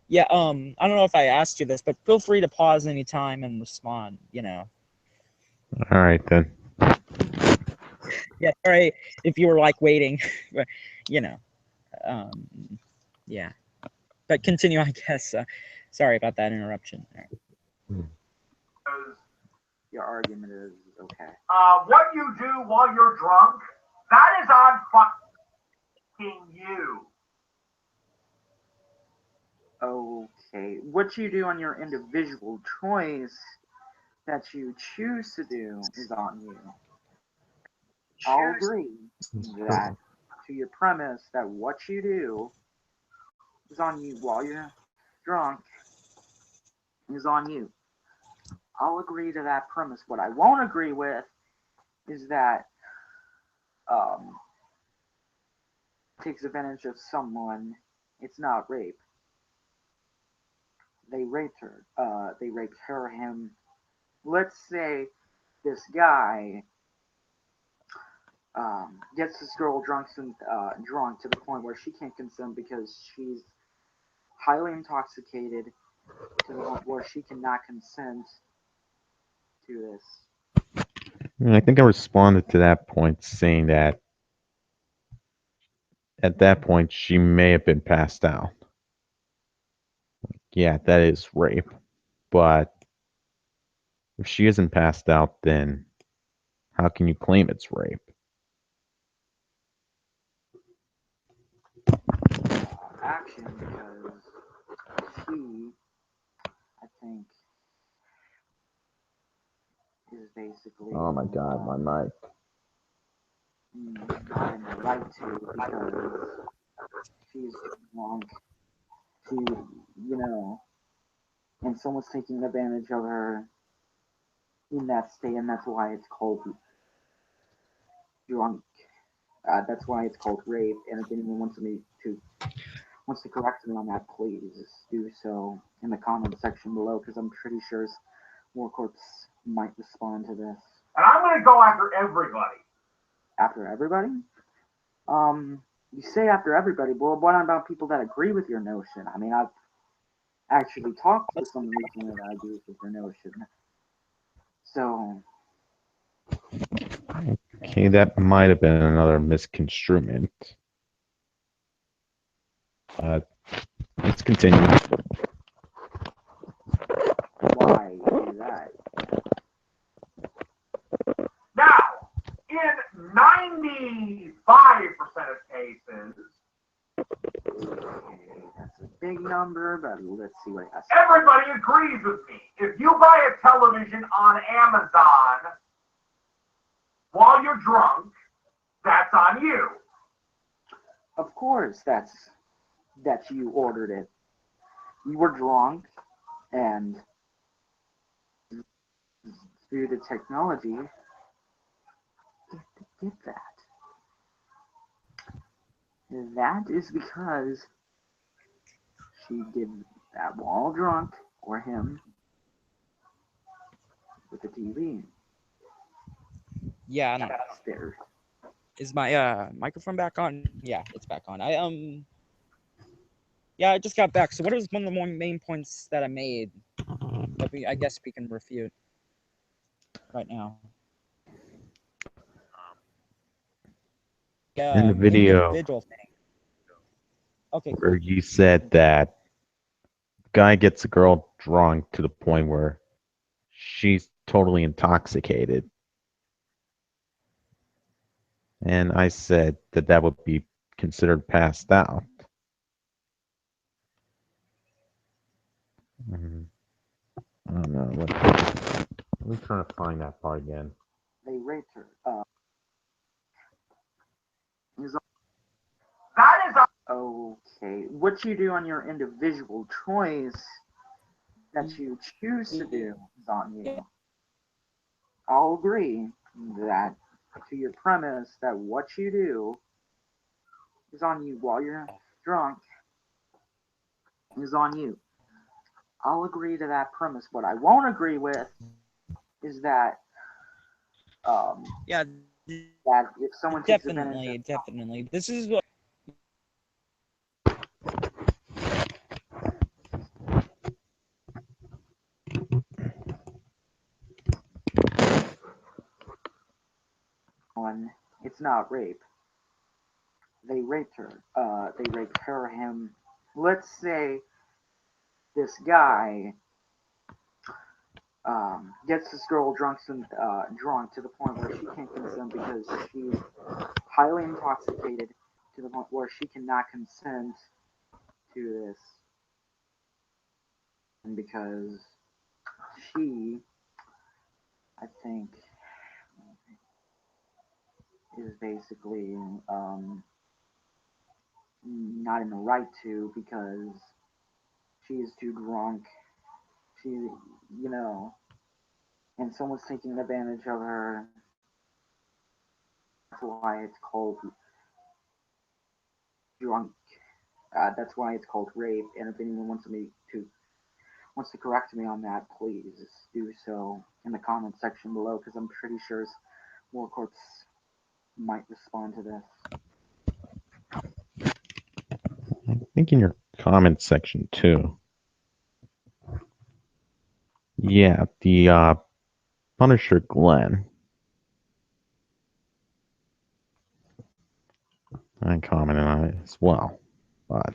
yeah, I don't know if I asked you this, but feel free to pause anytime and respond, All right then. Yeah, sorry if you were like waiting, but you know, yeah. But continue, I guess. Sorry about that interruption there. Your argument is okay. What you do while you're drunk, that is on fucking you. Okay. What you do on your individual choice that you choose to do is on you. I'll agree that to your premise that what you do is on you while you're drunk is on you. I'll agree to that premise. What I won't agree with is that takes advantage of someone. It's not rape. They raped her. They raped her, him. Let's say this guy gets this girl drunk to the point where she can't consent because she's highly intoxicated to the point where she cannot consent to this. And I think I responded to that point saying that at that point she may have been passed out. Yeah, that is rape. But if she isn't passed out, then how can you claim it's rape? Action because she, I think, is basically. Oh my god, my mic. Not in the right to because she's drunk. She, and someone's taking advantage of her in that state, and that's why it's called drunk. That's why it's called rape. And if anyone wants to correct me on that, please do so in the comment section below, because I'm pretty sure more corps might respond to this. And I'm gonna go after everybody. After everybody? You say after everybody, but what about people that agree with your notion? I mean, I've actually talked to someone recently that agrees with your notion. So. Okay, that might have been another misconstruement. Let's continue. Why do that? Now, in 95% of cases, Okay, that's a big number, but let's see what it has. everybody agrees with me. If you buy a television on Amazon while you're drunk, that's on you. Of course, that you ordered it. You were drunk, and through the technology, get that. That is because she did that while drunk, or him, with the TV. Yeah, I don't know. There. Is my microphone back on? Yeah, it's back on. Yeah, I just got back. So what was one of the main points that I made that I guess we can refute right now? In the video individual thing. Okay, cool. where you said that the guy gets a girl drunk to the point where she's totally intoxicated. And I said that that would be considered passed out. I don't know. Let me try to find that part again. They raped her. That is Okay. What you do on your individual choice that you choose to do is on you. I'll agree that to your premise that what you do is on you while you're drunk is on you. I'll agree to that premise. What I won't agree with is that yeah, that if someone takes advantage of definitely. This is what one it's not rape. They raped her. They raped her, him. Let's say this guy gets this girl drunk to the point where she can't consent because she's highly intoxicated to the point where she cannot consent to this, and because she, I think, is basically not in the right to because she is too drunk. She, and someone's taking advantage of her. That's why it's called drunk. That's why it's called rape. And if anyone wants to correct me on that, please do so in the comment section below, because I'm pretty sure more courts might respond to this. I think in your comment section too. Yeah, the Punisher Glenn. I commented on it as well, but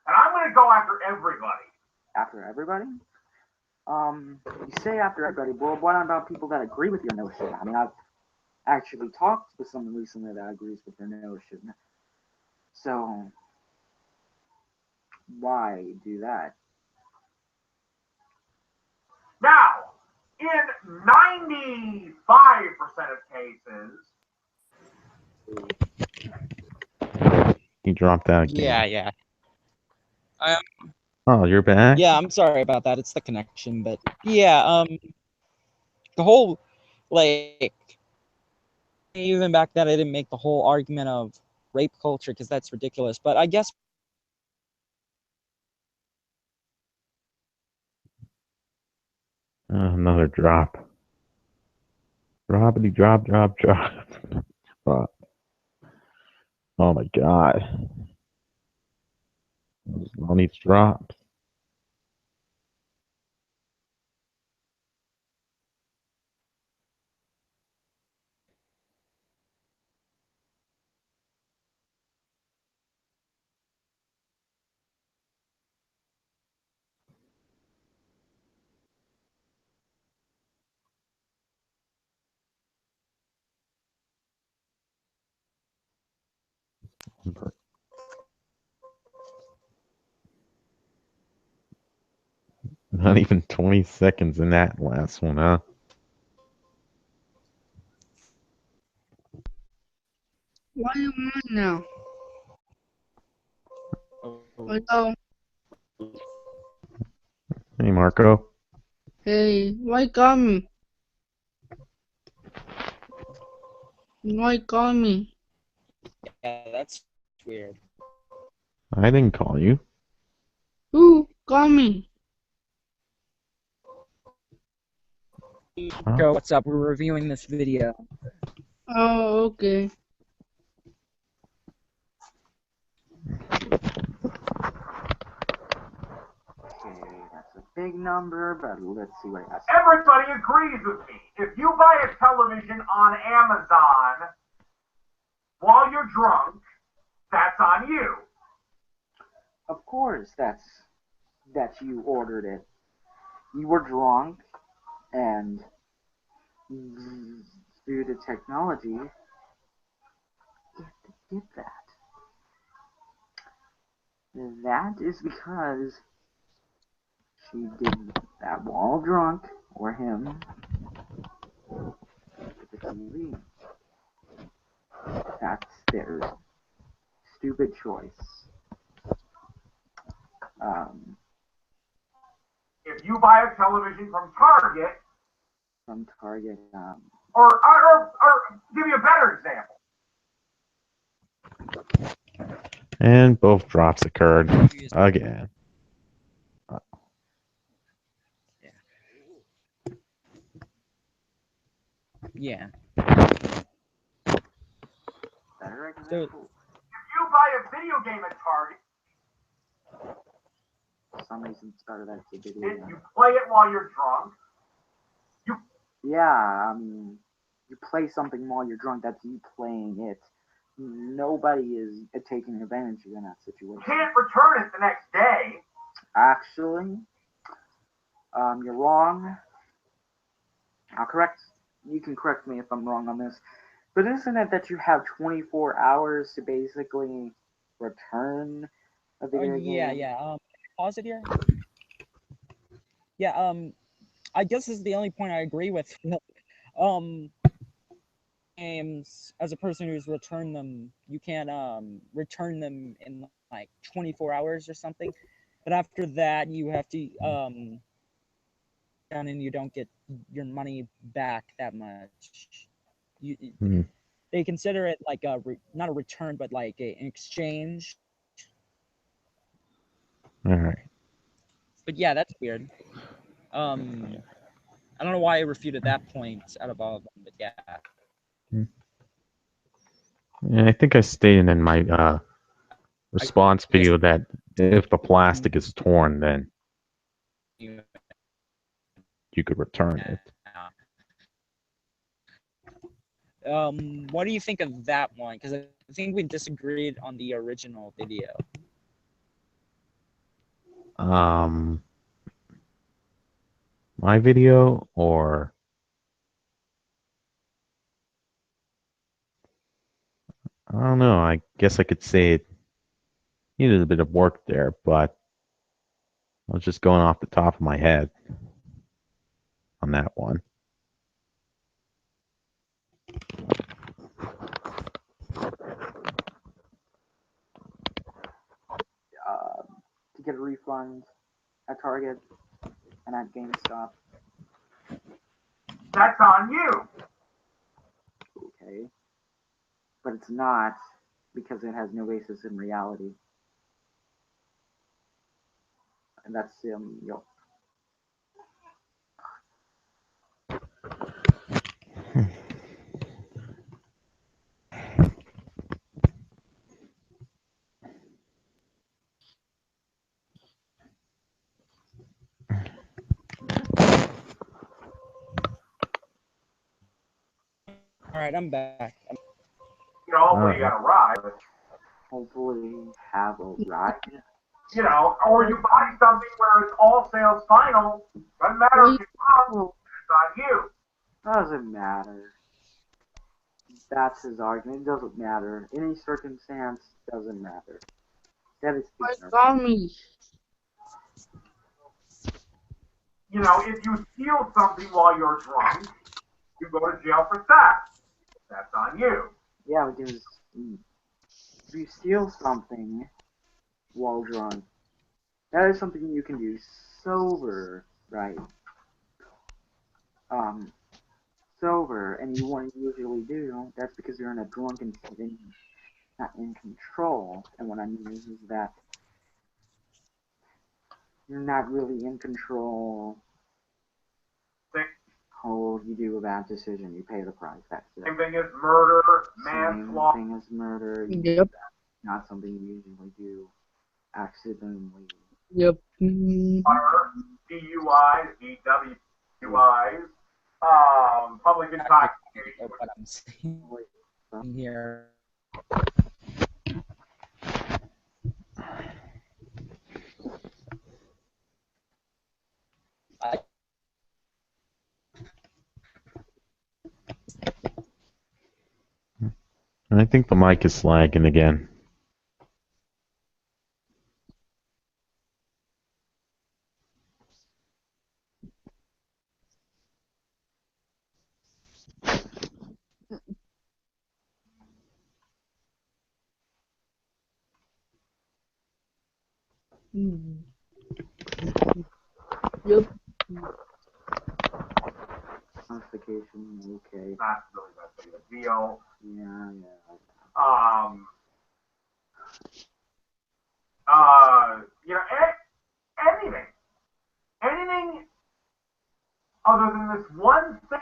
And I'm going to go after everybody. After everybody? You say after everybody, well, what about people that agree with your notion? I mean, I've actually talked with someone recently that agrees with your notion. So, why do that? Now, in 95% of cases, he dropped out again. Yeah. Oh, you're back? Yeah, I'm sorry about that. It's the connection, but yeah, the whole, like, even back then, I didn't make the whole argument of rape culture because that's ridiculous. But I guess Another drop. Droppity drop. Drop. Oh my god. All these drops. Not even 20 seconds in that last one, huh? What do you want now? Hello? Hey, Marco. Hey, why call me? Why call me? yeah, that's weird. I didn't call you. Who call me? Huh? Go, what's up? We're reviewing this video. Oh, okay. Okay, that's a big number, but let's see what it has. everybody agrees with me. If you buy a television on Amazon while you're drunk, that's on you. Of course, that you ordered it. You were drunk, and due to technology, you have to get that. That is because she did that while drunk, or him, with the TV. That's their stupid choice. If you buy a television from Target, From Target, or give you a better example. And both drops occurred again. Yeah. better So, example. If you buy a video game at Target, For some reason, it started as a video. If you play it while you're drunk, Yeah, you play something while you're drunk. That's you playing it. Nobody is taking advantage of you in that you situation. can't return it the next day. Actually, you're wrong. You can correct me if I'm wrong on this, but isn't it that you have 24 hours to basically return a video game? Yeah. Pause it here. Yeah. I guess this is the only point I agree with. Games, as a person who's returned them, you can't return them in like 24 hours or something. But after that, you have to down and you don't get your money back that much. Hmm. They consider it like not a return, but like an exchange. All right. But yeah, that's weird. I don't know why I refuted that point out of all of them, but yeah. And I think I stated in my response guess- video that if the plastic is torn, then you could return it. What do you think of that one? Because I think we disagreed on the original video. My video, or I don't know. I guess I could say it needed a bit of work there, but I was just going off the top of my head on that one. To get a refund at Target and at GameStop. That's on you. Okay, but it's not because it has no basis in reality, and that's All right, I'm back. Hopefully you got a ride. hopefully have a ride. Or you buy something where it's all sales final. Doesn't matter if you bought, it's on you. Doesn't matter. That's his argument. It doesn't matter. Any circumstance doesn't matter. That is Call me. If you steal something while you're drunk, you go to jail for theft. That's on you. yeah, because if you steal something while drunk, that is something you can do sober, right? Sober, and you wouldn't usually do. That's because you're in a drunken state, not in control. And what I mean is that you're not really in control. Oh, you do a bad decision, you pay the price. That's it. Same thing as murder, Same manslaughter. thing as murder. Yep. Not something you usually do accidentally. Yep. DUIs, DWIs, public intoxication. What I'm saying here. I think the mic is lagging again. Yep. Constication, okay. Not really that big of a deal. Yeah. Anything other than this one thing.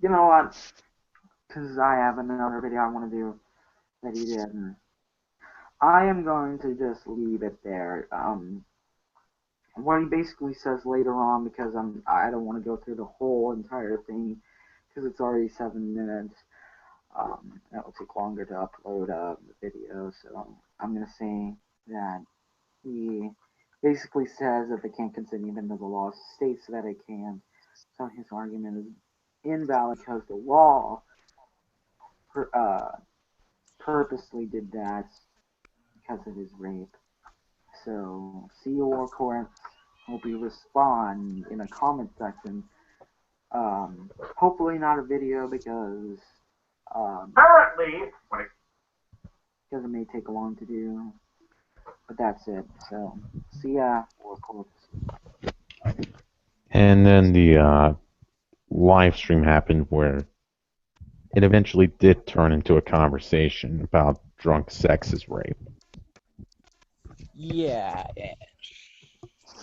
You know what? Because I have another video I want to do. that he did. I am going to just leave it there. What he basically says later on, because I don't want to go through the whole entire thing, because it's already 7 minutes. That will take longer to upload the video, so I'm gonna say that he basically says that they can't consent even though the law states that it can. So his argument is invalid because the law per, purposely did that because of his rape. So see you, war courts. Hope you respond in a comment section. Hopefully not a video because Apparently, when it it may take long to do. But that's it. So see ya, war courts. And then the live stream happened where it eventually did turn into a conversation about drunk sexist rape. Yeah.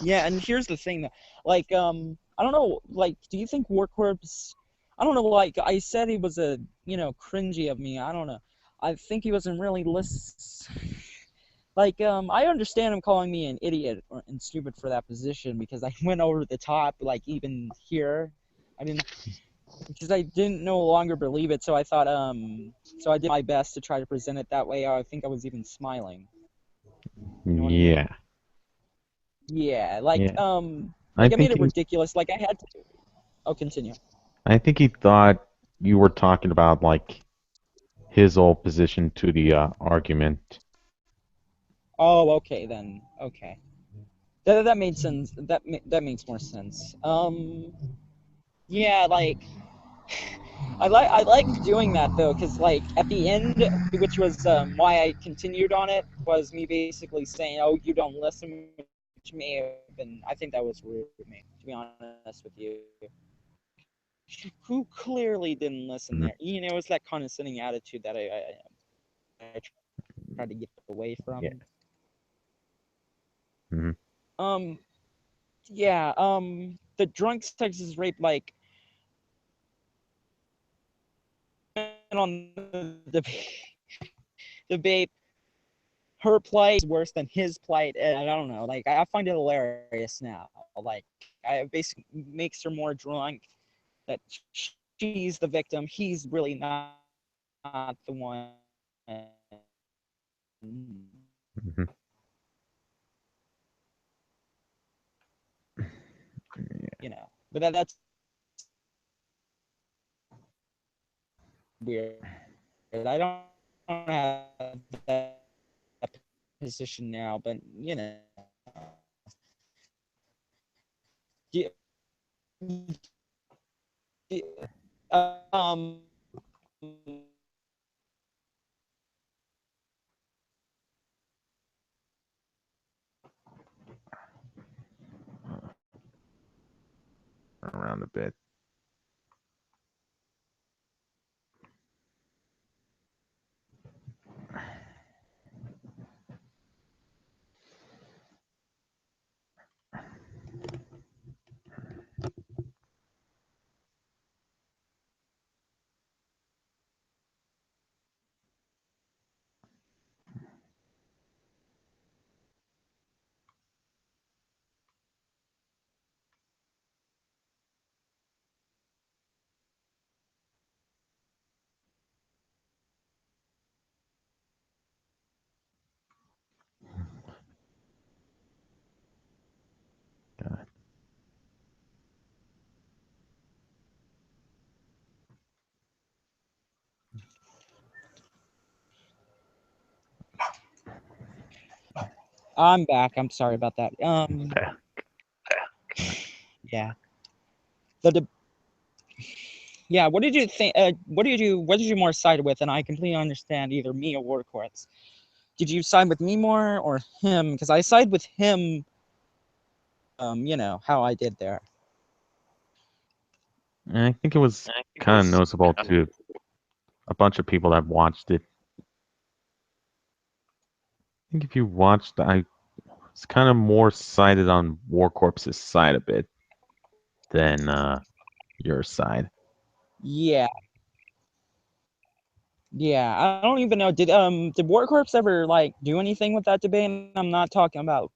Yeah, and here's the thing, like, I don't know, like, do you think War Corpse, I don't know, like, I said he was a, cringy of me, I don't know, I think he wasn't really like, I understand him calling me an idiot and stupid for that position, because I went over the top, like, even here, I mean, because I didn't no longer believe it, so I thought, so I did my best to try to present it that way, I think I was even smiling. You know what I mean? Yeah. Yeah, like, Yeah. like I made it ridiculous. Like I had to. I'll continue. I think he thought you were talking about like his old position to the argument. Oh, okay then. Okay, that made sense. That makes more sense. Yeah, like I like doing that though, cause like at the end, which was why I continued on it, was me basically saying, "Oh, you don't listen," which may have been. I think that was rude of me, to be honest with you. Who clearly didn't listen there. It was that condescending attitude that I tried to get away from. Yeah. Mm-hmm. Yeah, the drunk Texas rape, like, on the debate, her plight is worse than his plight, and I don't know, like, I find it hilarious now. Like, I basically makes her more drunk, that she's the victim, he's really not the one. Mm-hmm. But that's weird. I don't have that position now, but Yeah, um, Around a bit. God. I'm back. I'm sorry about that. Yeah. The yeah. What did you think? What did you more side with? And I completely understand either me or War Courts. Did you side with me more or him? Because I side with him. How I did there. And I think it was kind of noticeable to a bunch of people that watched it. I think if you watched, I was kind of more sided on War Corpse's side a bit than your side. Yeah. Yeah, I don't even know. Did War Corpse ever like do anything with that debate? I'm not talking about.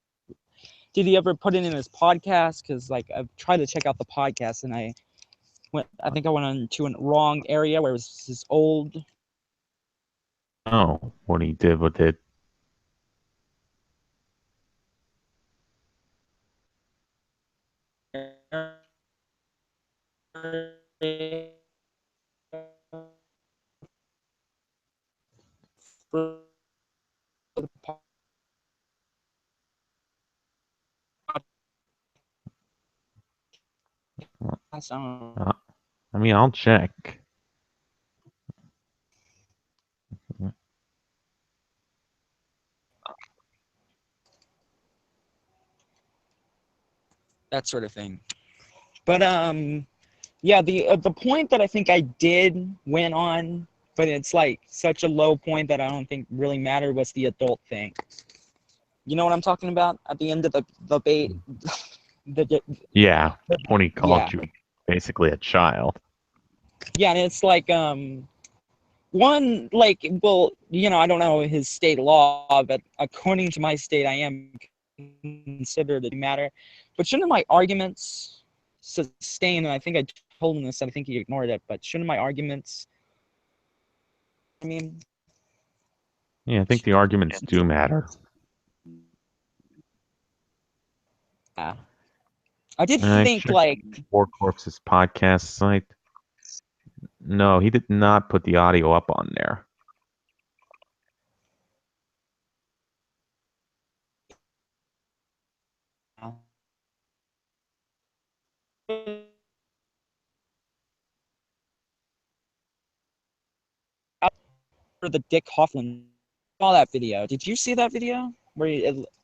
Did he ever put it in his podcast? Because like I've tried to check out the podcast and I think I went into a wrong area where it was his old. Oh, what he did with it. Uh, I mean, I'll check. That sort of thing. But yeah, the point that I think I did win on, but it's like such a low point that I don't think really mattered was the adult thing. You know what I'm talking about? At the end of the debate, Yeah, when he yeah, called you basically a child. yeah, and it's like one like well, you know, I don't know his state law, but according to my state, I am considered a matter. But shouldn't my arguments sustain? And I think I told him this. I think he ignored it. But shouldn't my arguments? I mean, Yeah, I think the arguments do matter. yeah. I did And I think checked like War Corpse's podcast site. No, he did not put the audio up on there. for the Dick Hoffman. Saw that video. Did you see that video? Where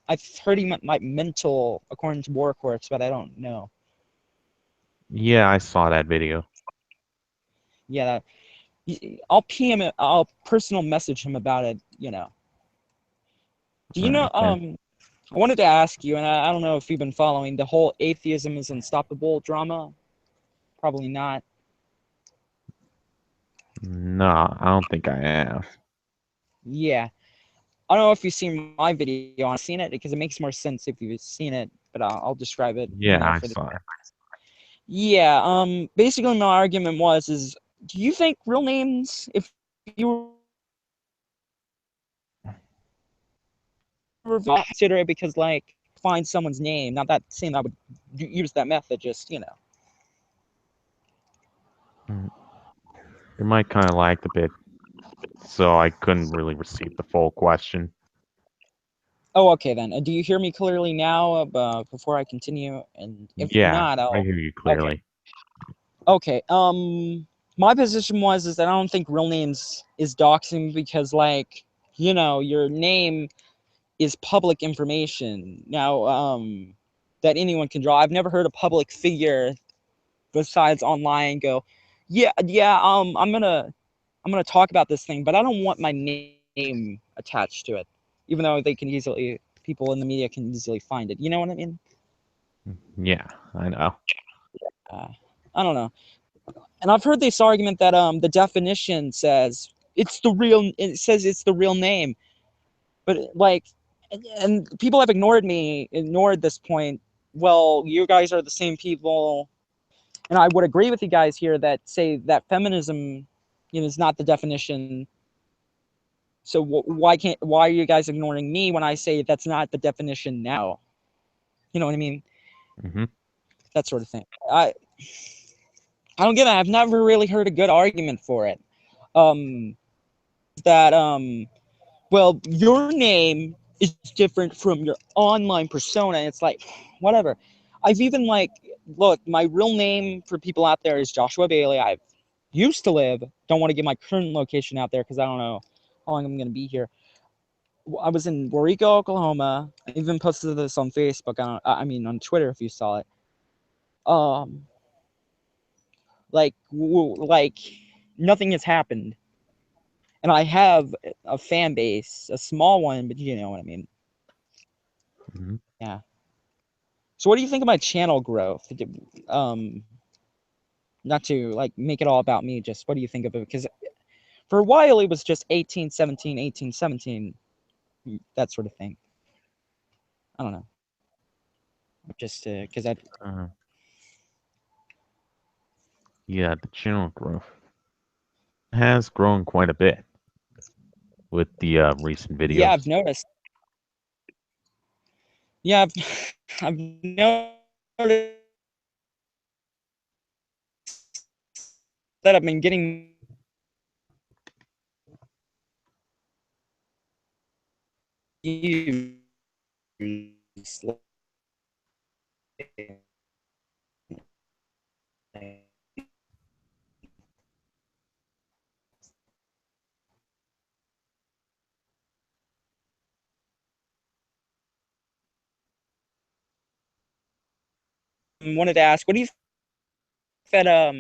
I heard he meant like mental, according to War Corpse, but I don't know. Yeah, I saw that video. Yeah, I'll PM it. I'll personal message him about it. You know. Do you know? Okay. I wanted to ask you, and I don't know if you've been following the whole atheism is unstoppable drama. Probably not. No, I don't think I have. Yeah. I don't know if you've seen my video. I've seen it because it makes more sense if you've seen it, but I'll describe it. You Yeah, know, I for the saw it. yeah. Basically, my argument was do you think real names, if you were to consider it because like find someone's name, not that saying I would use that method, just you know. Your mic kind of lagged a bit, so I couldn't really receive the full question. Oh, okay then. Do you hear me clearly now? Before I continue, and if Yeah, not, I I'll. hear you Okay. clearly. Okay. My position is that I don't think real names is doxing because like you know your name is public information now. That anyone can draw. I've never heard a public figure besides online go, yeah. I'm gonna talk about this thing, but I don't want my name attached to it, even though people in the media can easily find it. You know what I mean? Yeah, I know. I don't know. And I've heard this argument that the definition says it says it's the real name, but like, and people have ignored this point. Well, you guys are the same people, and I would agree with you guys here that say that feminism, you know, is not the definition. So why are you guys ignoring me when I say that's not the definition now? You know what I mean? Hmm. That sort of thing. I don't get it. I've never really heard a good argument for it. That well, your name is different from your online persona. It's like whatever. I've even like look, my real name for people out there is Joshua Bailey. I used to live. Don't want to give my current location out there because I don't know how long I'm gonna be here. I was in Waurika, Oklahoma. I even posted this on Facebook. I mean, on Twitter if you saw it. Um, like nothing has happened, and I have a fan base, a small one, but you know what I mean. Hmm. Yeah. So, what do you think of my channel growth? Not to like make it all about me. Just what do you think of it? Because For a while, it was just 1817, 1817, that sort of thing. I don't know. Just because I. Yeah, the channel growth has grown quite a bit with the recent videos. Yeah, I've noticed. Yeah, I've noticed that I've been getting views. Wanted to ask, what do you think that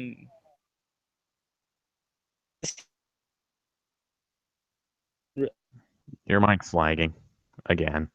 Your mic's lagging again.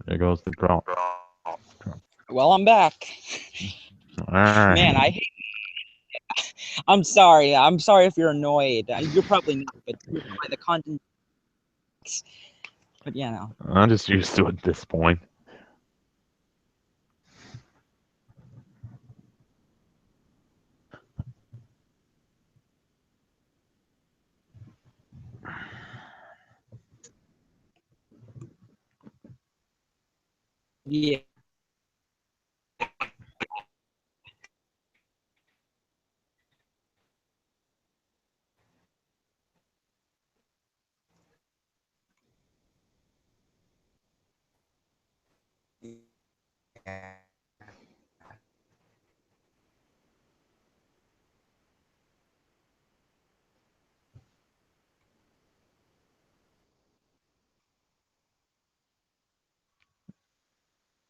There goes the drop. Well, I'm back. All right. Man, I'm sorry. I'm sorry if you're annoyed. You're probably not, but by the content. But yeah, no. I'm just used to it at this point. Yeah.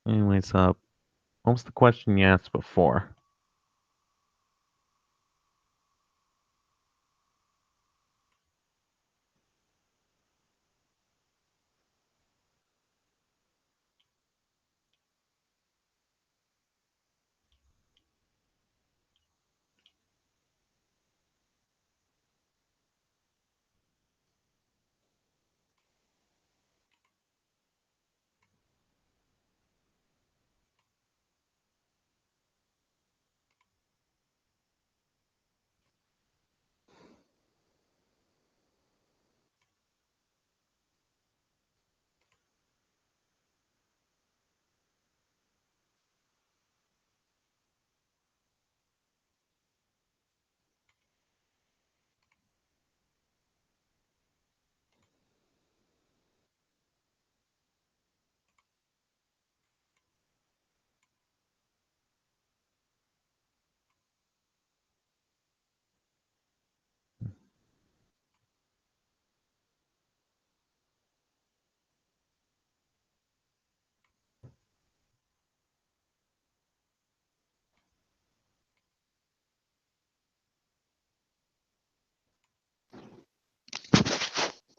Anyways, what was the question you asked before?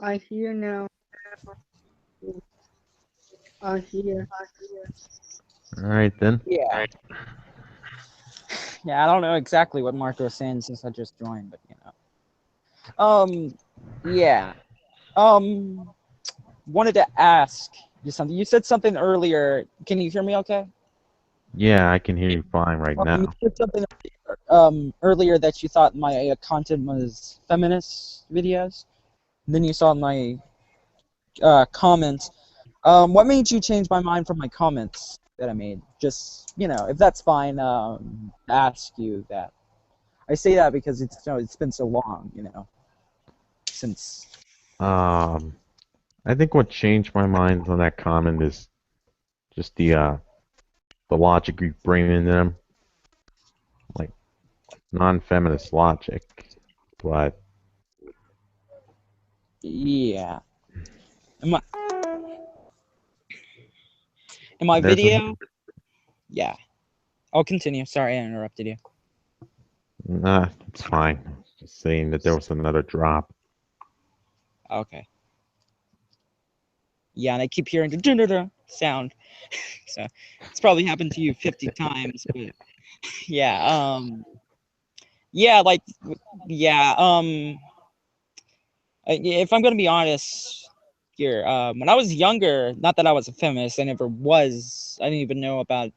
I hear now. I hear. All right then. Yeah. Yeah, I don't know exactly what Marco was saying since I just joined, but you know. Yeah. Wanted to ask you something. You said something earlier. Can you hear me okay? Yeah, I can hear you fine right You now. said something earlier that you thought my content was feminist videos. Then you saw my comments. What made you change my mind from my comments that I made? Just, if that's fine, ask you that. I say that because it's been so long, since. Um, I think what changed my mind on that comment is just the logic you bring in them, like non-feminist logic. But Yeah. In my, in my there's a video, yeah. I'll continue. Sorry, I interrupted you. nah, it's fine. Just saying that there was another drop. Okay. Yeah, and I keep hearing the dun-dun-dun sound. So it's probably happened to you 50 times, but yeah, yeah, like, yeah, if I'm gonna be honest here, when I was younger, not that I was a feminist, I never was, I didn't even know about,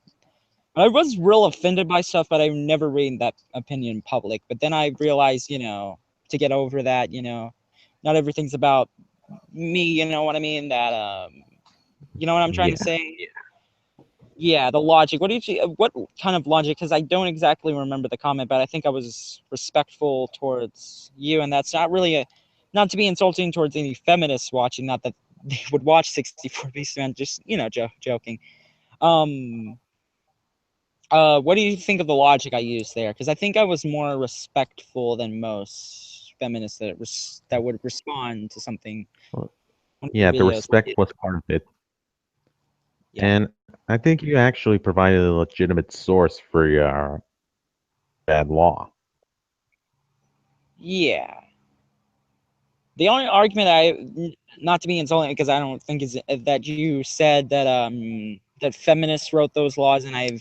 I was real offended by stuff, but I never read that opinion in public. But then I realized, to get over that, not everything's about me, you know what I mean? That, you know what I'm trying to Yeah. say? Yeah, the logic. What kind of logic? Because I don't exactly remember the comment, but I think I was respectful towards you, and that's not really not to be insulting towards any feminists watching. Not that they would watch 64BeastyMan. Just joking. Um, what do you think of the logic I used there? Because I think I was more respectful than most feminists that would respond to something. Well, One of your yeah, the videos. respect was part of it. Yeah. And I think you actually provided a legitimate source for your bad law. Yeah. The only argument not to be insulting, because I don't think is that you said that feminists wrote those laws, and I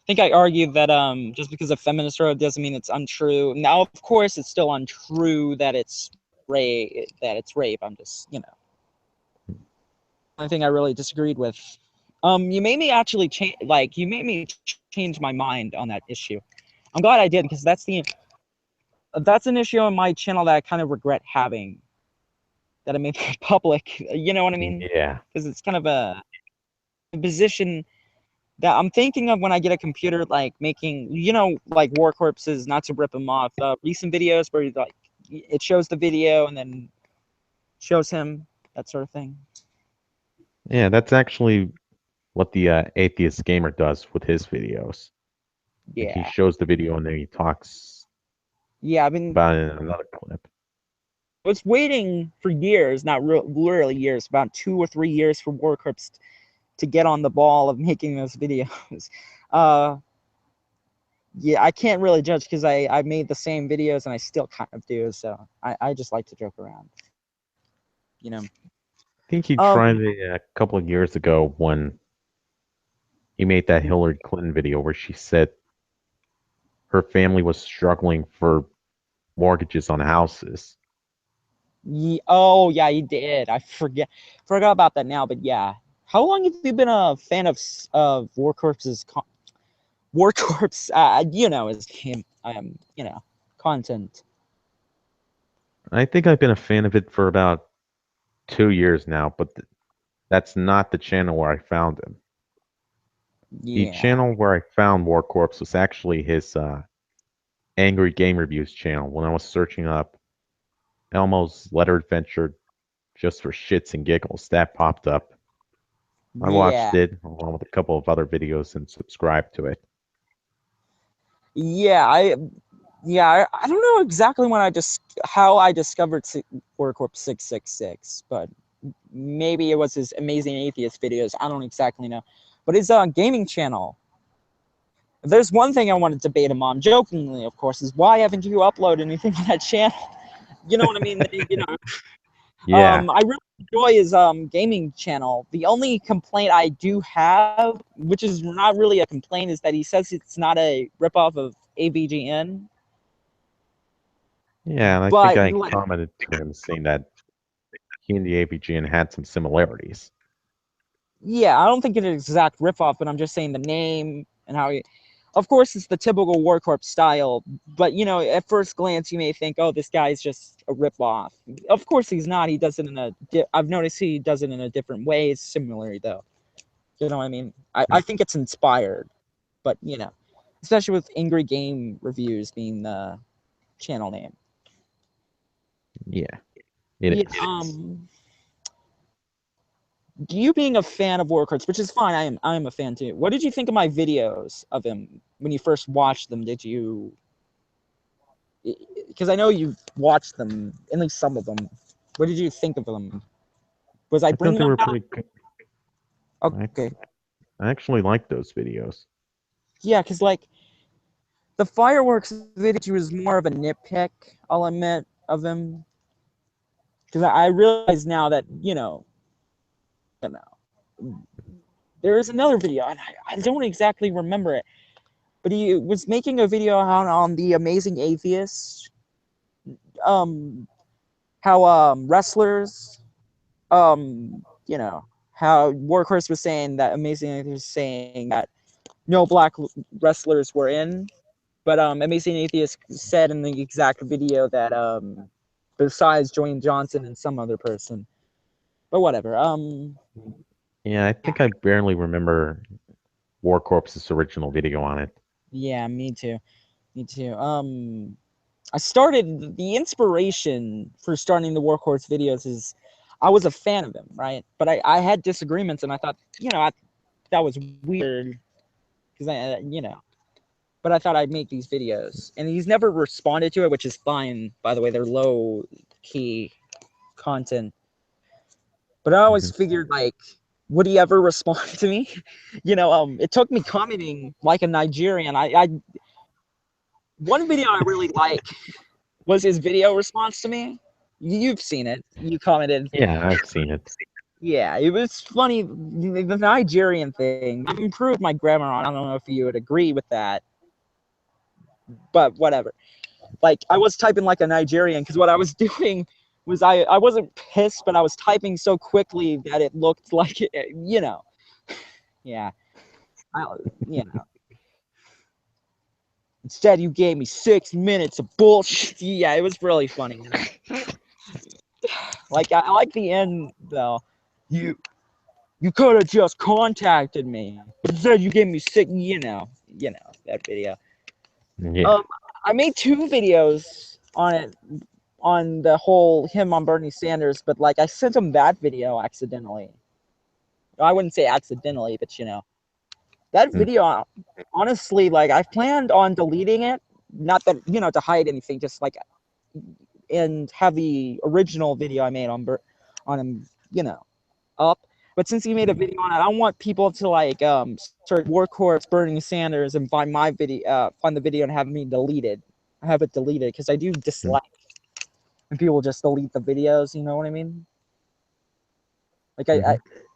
think I argued that just because a feminist wrote it doesn't mean it's untrue. Now, of course, it's still untrue that it's rape. I'm just only thing I really disagreed with. You made me actually change. Like, you made me change my mind on that issue. I'm glad I did, because that's an issue on my channel that I kind of regret having. That I made public. You know what I mean? Yeah. Because it's kind of a position that I'm thinking of when I get a computer, like making, like War Corpses, not to rip them off. Recent videos where like it shows the video and then shows him, that sort of thing. Yeah, that's actually what the atheist gamer does with his videos. Like he Yeah, shows the video and then he talks yeah. I've been about it in another clip. I was waiting for years, not literally years, about 2 or 3 years for War Corps to get on the ball of making those videos. Yeah, I can't really judge because I made the same videos and I still kind of do. So I just like to joke around, you know. I think he Um, tried it a couple of years ago when he made that Hillary Clinton video where she said her family was struggling for mortgages on houses. oh yeah, you did. I forgot about that now. But yeah, how long have you been a fan of War Corps's War Corps? His him, content. I think I've been a fan of it for about 2 years now, but that's not the channel where I found him. The Yeah, channel where I found War Corpse was actually his Angry Game Reviews channel. When I was searching up Elmo's Letter Adventure just for shits and giggles, that popped up. I yeah, watched it along with a couple of other videos and subscribed to it. yeah. I don't know exactly when how I discovered War Corps 666, but maybe it was his Amazing Atheist videos. I don't exactly know, but his gaming channel. If there's one thing I want to debate him on, jokingly, of course, is why haven't you uploaded anything on that channel? You know what I mean? Yeah, I really enjoy his gaming channel. The only complaint I do have, which is not really a complaint, is that he says it's not a ripoff of AVGN. yeah, and I think But I commented to him saying that he and the AVGN had some similarities. yeah, I don't think it's an exact ripoff, but I'm just saying the name and how he, of course, it's the typical War Corp style, but at first glance you may think, oh, this guy's just a ripoff. Of course he's not. He does it in a. I've noticed he does it in a different way. It's similar though. You know what I mean? I think it's inspired, but especially with Angry Game Reviews being the channel name. Yeah, it Yeah. is. You being a fan of War Cards, which is fine. I am a fan too. What did you think of my videos of him when you first watched them? Did you? Because I know you watched them, at least some of them. What did you think of them? Was I I thought bringing they them were up? pretty good. Okay. I actually like those videos. Yeah, because like the fireworks video was more of a nitpick, I'll admit, of him. Because I realize now that there is another video, and I don't exactly remember it, but he was making a video on the Amazing Atheist, how wrestlers, how Warhorse was saying that Amazing Atheist was saying that no black wrestlers were in, but Amazing Atheist said in the exact video that besides Dwayne Johnson and some other person, but whatever. Yeah, I think I barely remember War Corpse's original video on it. Yeah, me too. Me too. I started the inspiration for starting the Warhorse videos is I was a fan of him, right? But I had disagreements, and I thought, that was weird because but I thought I'd make these videos, and he's never responded to it, which is fine. By the way, they're low key content, but I always figured like, would he ever respond to me? It took me commenting like a Nigerian. I one video I really like was his video response to me. You've seen it. You commented. Yeah, I've seen it. Yeah, it was funny. The Nigerian thing. I've improved my grammar on. I don't know if you would agree with that, but whatever. Like I was typing like a Nigerian because what I was doing was I wasn't pissed, but I was typing so quickly that it looked like yeah, I, you know. Instead, you gave me 6 minutes of bullshit. Yeah, it was really funny. Like I like the end though. You could have just contacted me, but instead you gave me six. That video. Yeah. I made 2 videos on it, on the whole him on Bernie Sanders, but like I sent him that video accidentally. I wouldn't say accidentally, but that video. Honestly, like I planned on deleting it, not that to hide anything, just like and have the original video I made on him, up. But since he made a video on it, I want people to like search Warcorpse Bernie Sanders and find my video, find the video and have me deleted. I have it deleted because I do dislike when people just delete the videos. You know what I mean? Like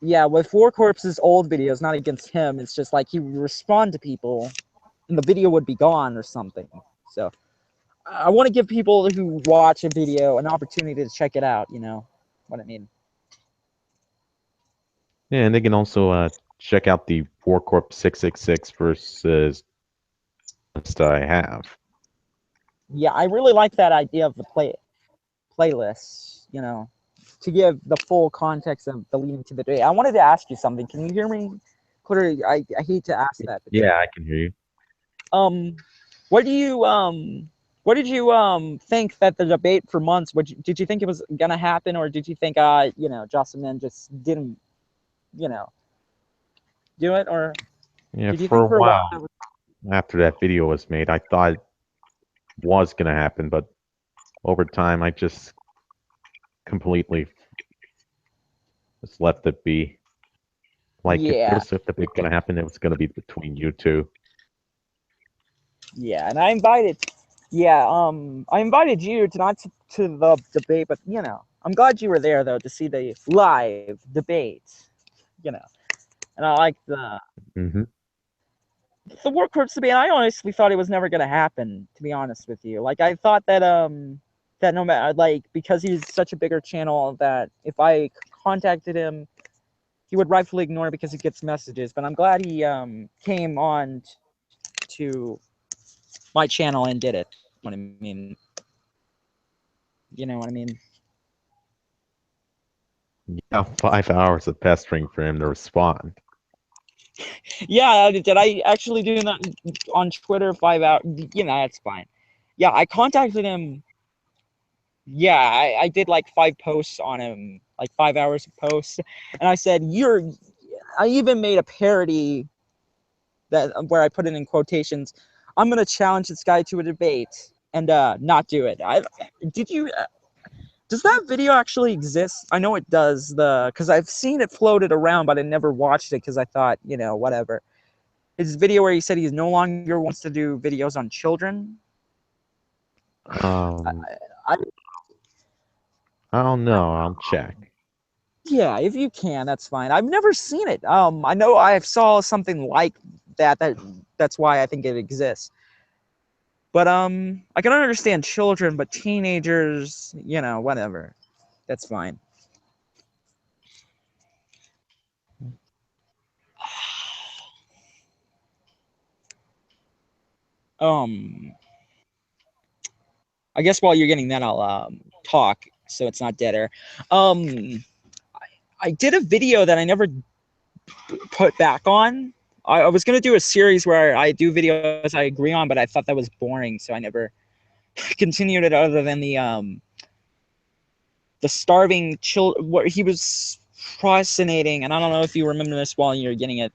yeah, with Warcorpse's old videos, not against him. It's just like he would respond to people, and the video would be gone or something. So I want to give people who watch a video an opportunity to check it out. You know what I mean? Yeah, and they can also check out the War Corp 666 versus list I have. Yeah, I really like that idea of the playlist. To give the full context of the leading to the day. I wanted to ask you something. Can you hear me clearly? I hate to ask that. Yeah, I can hear you. What do you what did you think that the debate for months? Did you think it was gonna happen, or did you think Jocelyn just didn't do it, or Yeah, did you for a think for a while while? after that video was made, I thought it was gonna happen, but over time, I just completely just left it be. Like if there Yeah, was a debate gonna happen, it was gonna be between you two. yeah, and I invited you to not to the debate, but I'm glad you were there though to see the live debate. And I like Hmm the War Corps debate. I honestly thought it was never gonna happen. To be honest with you, like I thought that that no matter like because he's such a bigger channel that if I contacted him, he would rightfully ignore it because he gets messages. But I'm glad he came on to my channel and did it. What I mean, you know what I mean? Yeah, 5 hours of pestering for him to respond. Yeah, did I actually do that on Twitter 5 hours? You know, that's fine. Yeah, I contacted him. Yeah, I did like 5 posts on him, like 5 hours of posts, and I said, I even made a parody that where I put it in quotations. I'm gonna challenge this guy to a debate and not do it. Did you? Does that video actually exist? I know it does. Because I've seen it floated around, but I never watched it because I thought, you know, whatever. His video where he said he no longer wants to do videos on children. Um, I, I don't know. I'll check. yeah, if you can, that's fine. I've never seen it. I know I saw something like that. That's why I think it exists. But I can understand children, but teenagers, you know, whatever. That's fine. Um, I guess while you're getting that, I'll talk so it's not dead air. I did a video that I never put back on. I was gonna do a series where I do videos I agree on, but I thought that was boring, so I never continued it. Other than the starving child, what he was fascinating, and I don't know if you remember this while you're getting it.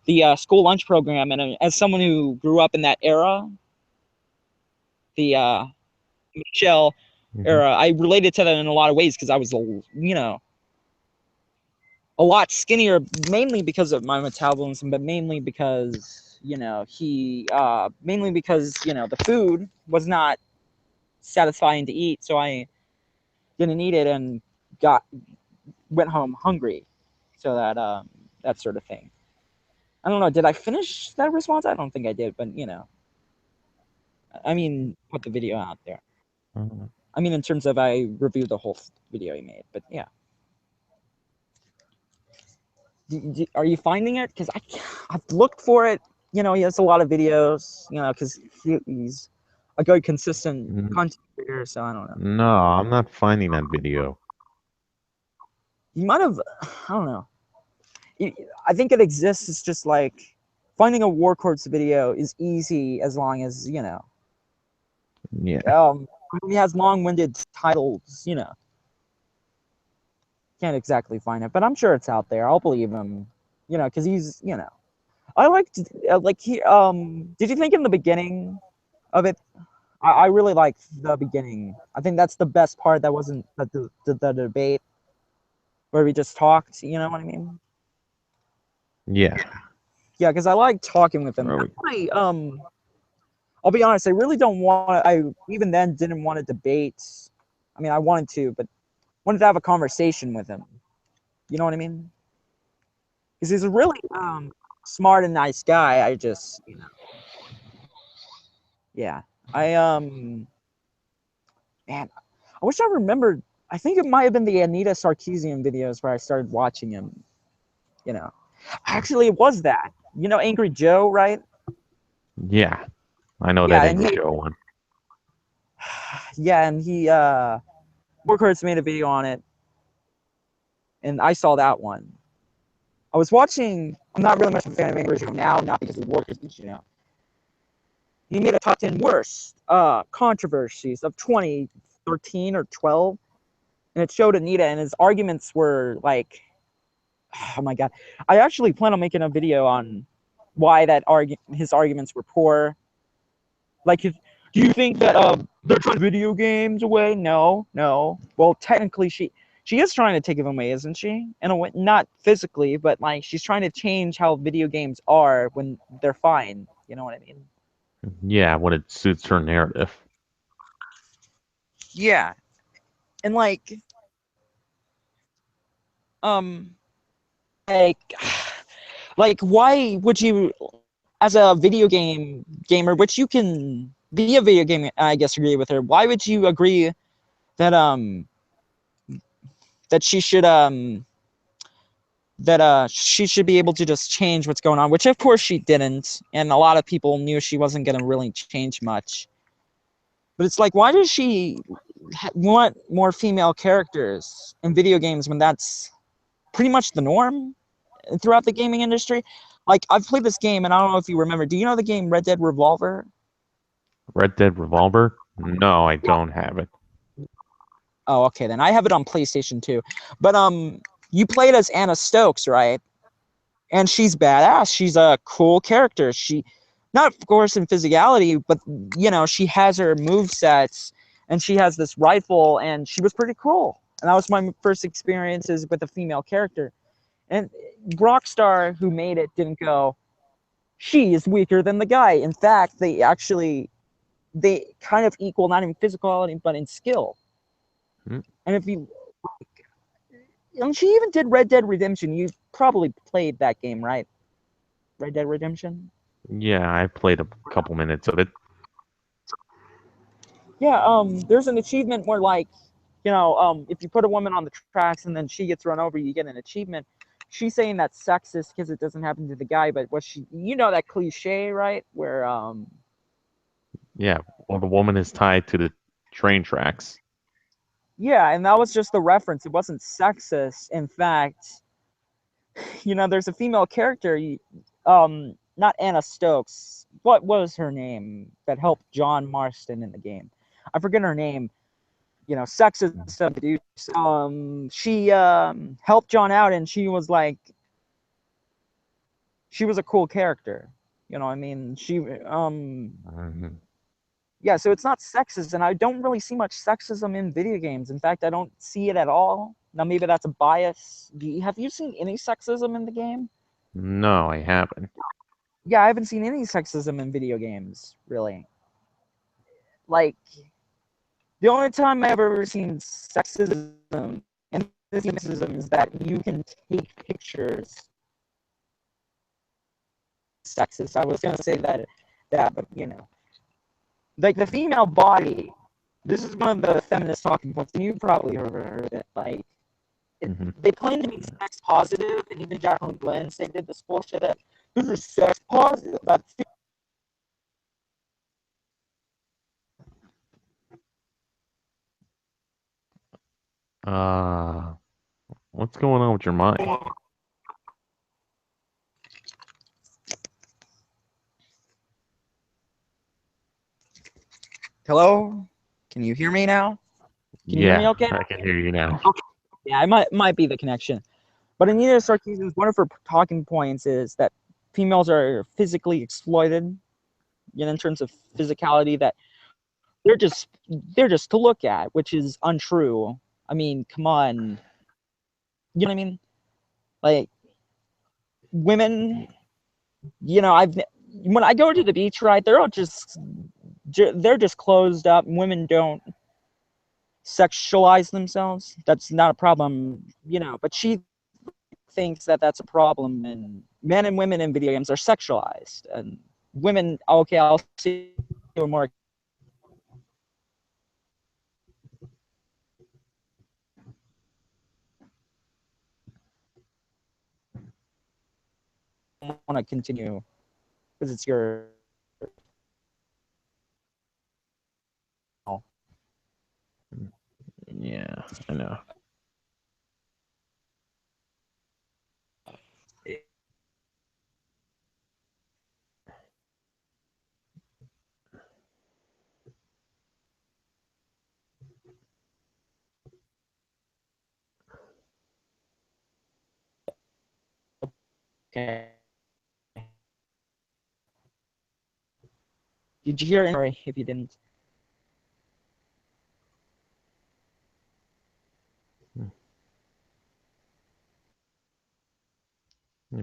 The school lunch program, and as someone who grew up in that era, the Michelle Mhm. era, I related to that in a lot of ways because I was, you know, a lot skinnier, mainly because of my metabolism, but mainly because, you know, mainly because, you know, the food was not satisfying to eat, so I didn't eat it and went home hungry, so that sort of thing. I don't know. Did I finish that response? I don't think I did, but you know, I mean, put the video out there. Uh, I mean, in terms of I reviewed the whole video he made, but yeah. Are you finding it? Because I've looked for it. You know, he has a lot of videos. You know, because he's a good, consistent n- content creator. So I don't know. No, I'm not finding that video. He might have. I don't know. I think it exists. It's just like finding a War Courts video is easy as long as you know. Yeah. He has long-winded titles. You know, can't exactly find it, but I'm sure it's out there. I'll believe him. You know, because he's you know. I liked like he. Did you think in the beginning of it? I really liked the beginning. I think that's the best part. That wasn't the debate where we just talked. You know what I mean? Yeah. Yeah, because I like talking with him. Where we- I'll be honest. I really don't want. I even then didn't want to debate. I mean, I wanted to, but wanted to have a conversation with him. You know what I mean? Because he's a really smart and nice guy. I just, you know, yeah. I man, I wish I remembered. I think it might have been the Anita Sarkeesian videos where I started watching him. You know, actually, it was that. You know, Angry Joe, right? Yeah. I know Yeah, that and Angry Joe one. yeah, and he Workhorse made a video on it, and I saw that one. I was watching. I'm not really much of a fan of Angry Joe now, not because of Workhorse, you know. He made a top 10 worst controversies of 2013 or 12, and it showed Anita, and his arguments were like, oh my god. I actually plan on making a video on why his arguments were poor. Like, do you think that they're trying video games away? No, no. Well, technically, she is trying to take them away, isn't she? In a way, not physically, but like she's trying to change how video games are when they're fine. You know what I mean? Yeah, when it suits her narrative. Yeah, and um, like, like, why would you, as a video game gamer, which you can be a video game, I guess, agree with her. Why would you agree that that she should that she should be able to just change what's going on, which of course she didn't, and a lot of people knew she wasn't going to really change much. But it's like, why does she want more female characters in video games when that's pretty much the norm throughout the gaming industry? Like, I've played this game, and I don't know if you remember. Do you know the game Red Dead Revolver? Red Dead Revolver? No, I don't have it. Oh, okay, then I have it on PlayStation 2. But you played as Anna Stokes, right? And she's badass. She's a cool character. She, not of course in physicality, but you know, she has her move sets, and she has this rifle, and she was pretty cool. And that was my first experiences with a female character. And Rockstar, who made it, didn't go, she is weaker than the guy. In fact, they kind of equal, not in physicality, but in skill. Hmm. And if you, and she even did Red Dead Redemption. You probably played that game, right? Red Dead Redemption. Yeah, I played a couple minutes of it. Yeah, there's an achievement where, like, you know, if you put a woman on the tracks and then she gets run over, you get an achievement. She's saying that's sexist because it doesn't happen to the guy, but what she, you know, that cliche, right? Where Yeah, well, the woman is tied to the train tracks. yeah, and that was just the reference. It wasn't sexist. In fact, you know, there's a female character, not Anna Stokes. What was her name that helped John Marston in the game? I forget her name. You know, sexist abuse. She helped John out, and she was like, she was a cool character. You know, I mean, she Mhm. yeah. So it's not sexist, and I don't really see much sexism in video games. In fact, I don't see it at all. Now, maybe that's a bias. Have you seen any sexism in the game? No, I haven't. Yeah, I haven't seen any sexism in video games, really. Like, the only time I've ever seen sexism and sexism is that you can take pictures. Sexist. I was gonna say that, but you know, like the female body. This is one of the feminist talking points, and you probably heard it. Like, Hmm. they claim to be sex positive, and even Jacqueline Glenn they did this bullshit that this is sex positive. That's Uh, what's going on with your mic? hello. Can you hear me now? Can you hear me Yeah, okay? I can hear you now. Yeah, it might be the connection. But Anita Sarkeesian's one of her talking points is that females are physically exploited, you know, in terms of physicality, that they're just to look at, which is untrue. I mean, come on. You know what I mean? Like, women, you know, when I go to the beach, right, they're just closed up. Women don't sexualize themselves. That's not a problem, you know, but she thinks that that's a problem, and men and women in video games are sexualized, and women, okay, I'll see you more. Want to continue because it's your Yeah, I know. okay. Did you hear it? Sorry if you didn't.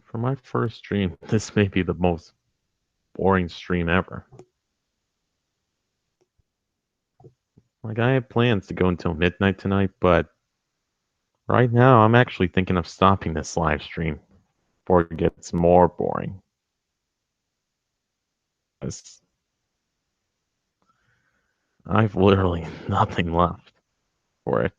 For my first stream, this may be the most boring stream ever. Like, I had plans to go until midnight tonight, but right now I'm actually thinking of stopping this live stream before it gets more boring. 'Cause I've literally nothing left for it.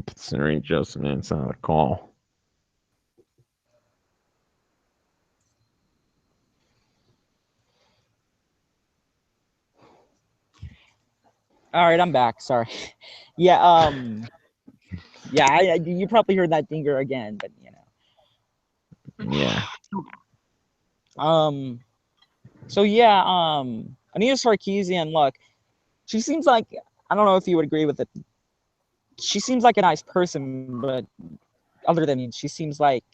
considering just minutes on the call. All right, I'm back. Sorry. Yeah. Yeah. You probably heard that dinger again, but Yeah. So yeah. Anita Sarkeesian. Look, she seems like, I don't know if you would agree with it. She seems like a nice person, but other than me, she seems like,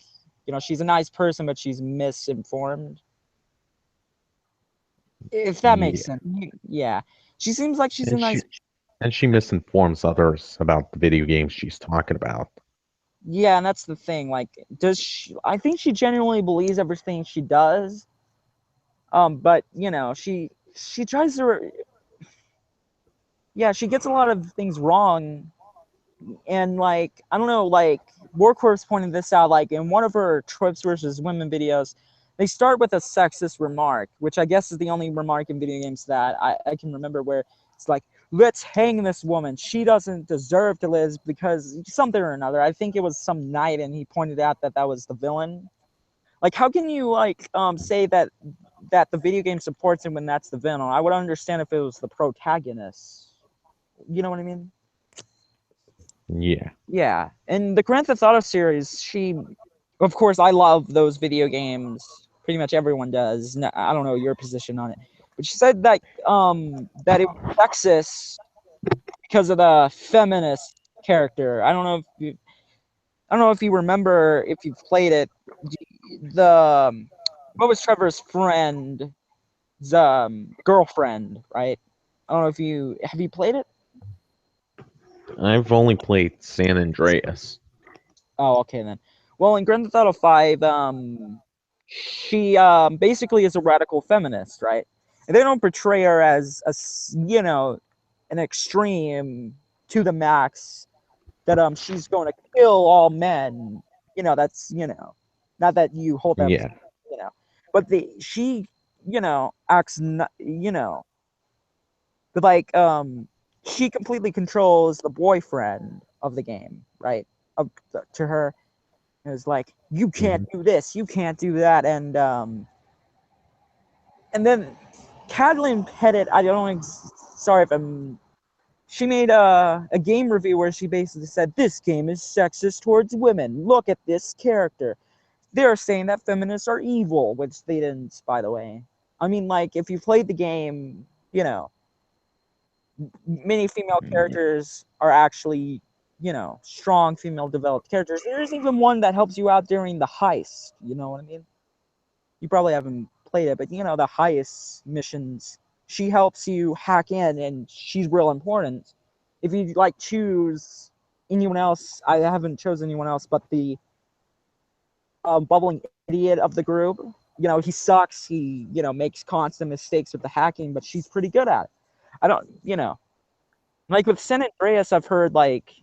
she's a nice person, but she's misinformed. If that makes Yeah. sense. Yeah. She seems like she's a And nice. she misinforms others about the video games she's talking about. Yeah, and that's the thing. Like, I think she genuinely believes everything she does. But she tries to. Yeah, she gets a lot of things wrong, and like, I don't know, like Warcorp's pointed this out. Like in one of her tropes versus women videos, they start with a sexist remark, which I guess is the only remark in video games that I can remember where it's like, let's hang this woman. She doesn't deserve to live because something or another. I think it was some knight, and he pointed out that that was the villain. Like, how can you like say that the video game supports him when that's the villain? I would understand if it was the protagonist. You know what I mean? Yeah. Yeah. In the Grand Theft Auto series, of course, I love those video games. Pretty much everyone does. No, I don't know your position on it, but she said that that it was sexist because of the feminist character. I don't know if you remember, if you've played it. The what was Trevor's friend's girlfriend, right? I don't know if you have you played it. I've only played San Andreas. Oh, okay then. Well, in Grand Theft Auto 5, she basically is a radical feminist, right? And they don't portray her as an extreme to the max that she's going to kill all men. That's not that you hold that, Yeah. you know, but she acts but like she completely controls the boyfriend of the game, right? To her, it was like, you can't Mhm. do this, you can't do that, and then Catalin Pettit, I don't know, sorry if I'm. She made a game review where she basically said, this game is sexist towards women. Look at this character. They're saying that feminists are evil, which they didn't, by the way. I mean, like, if you played the game, many female Yeah. characters are actually, strong female developed characters. There's even one that helps you out during the heist. You know what I mean? You probably haven't played it, but the heist missions, she helps you hack in, and she's real important. If you like choose anyone else, I haven't chosen anyone else, but the bubbling idiot of the group, he sucks. He makes constant mistakes with the hacking, but she's pretty good at it. I don't, like with San Andreas, I've heard like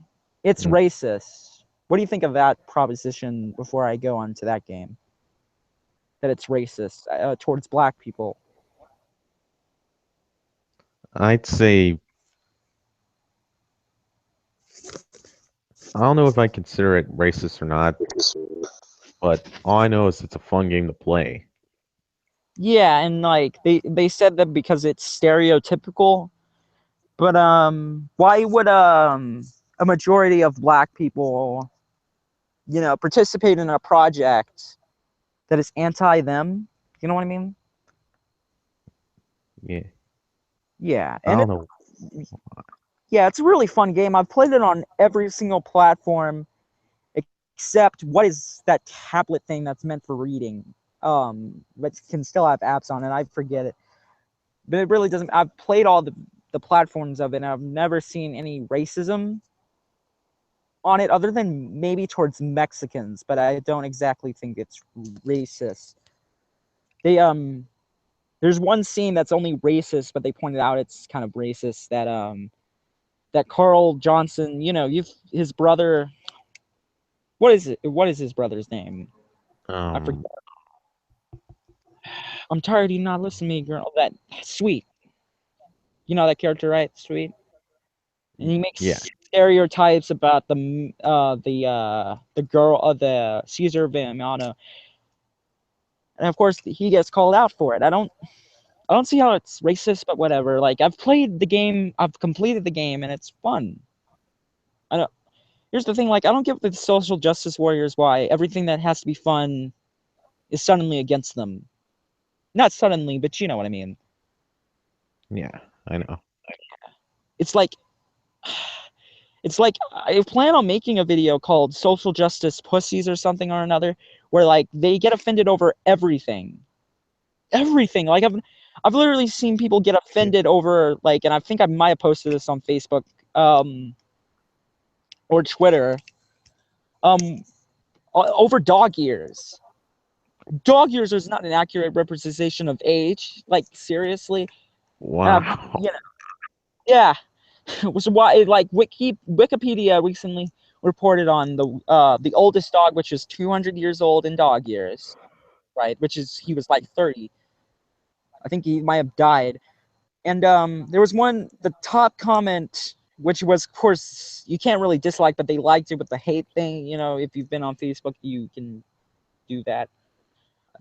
it's Mm. racist. What do you think of that proposition before I go on to that game? That it's racist towards black people. I'd say I don't know if I consider it racist or not, but all I know is it's a fun game to play. Yeah, and like they said that because it's stereotypical, but why would a majority of black people, participate in a project that is anti them? You know what I mean? Yeah. Yeah, I and don't know. it's a really fun game. I've played it on every single platform except what is that tablet thing that's meant for reading, but can still have apps on it. I forget it, but it really doesn't. I've played all the platforms of it, and I've never seen any racism on it other than maybe towards Mexicans, but I don't exactly think it's racist. They there's one scene that's only racist, but they pointed out it's kind of racist that Carl Johnson, his brother. What is it? What is his brother's name? I forget. Um. I'm tired of you not listening to me, girl. That Sweet. You know that character, right? Sweet. And he makes Yeah. stereotypes about the girl, the Caesar Viamano, and of course he gets called out for it. I don't see how it's racist, but whatever. Like, I've played the game, I've completed the game, and it's fun. I don't. Here's the thing, like, I don't get the social justice warriors why everything that has to be fun is suddenly against them. Not suddenly, but you know what I mean. Yeah, I know. It's like I plan on making a video called Social Justice Pussies or something or another, where like they get offended over everything. Everything. Like I've literally seen people get offended over, like, and I think I might have posted this on Facebook or Twitter, over dog ears. Dog ears is not an accurate representation of age. Like, seriously. Wow. You know, yeah. So why, like, Wikipedia recently reported on the oldest dog, which is 200 years old in dog years, right? Which is, he was like 30. I think he might have died. And there was the top comment, which was, of course, you can't really dislike, but they liked it with the hate thing. You know, if you've been on Facebook, you can do that,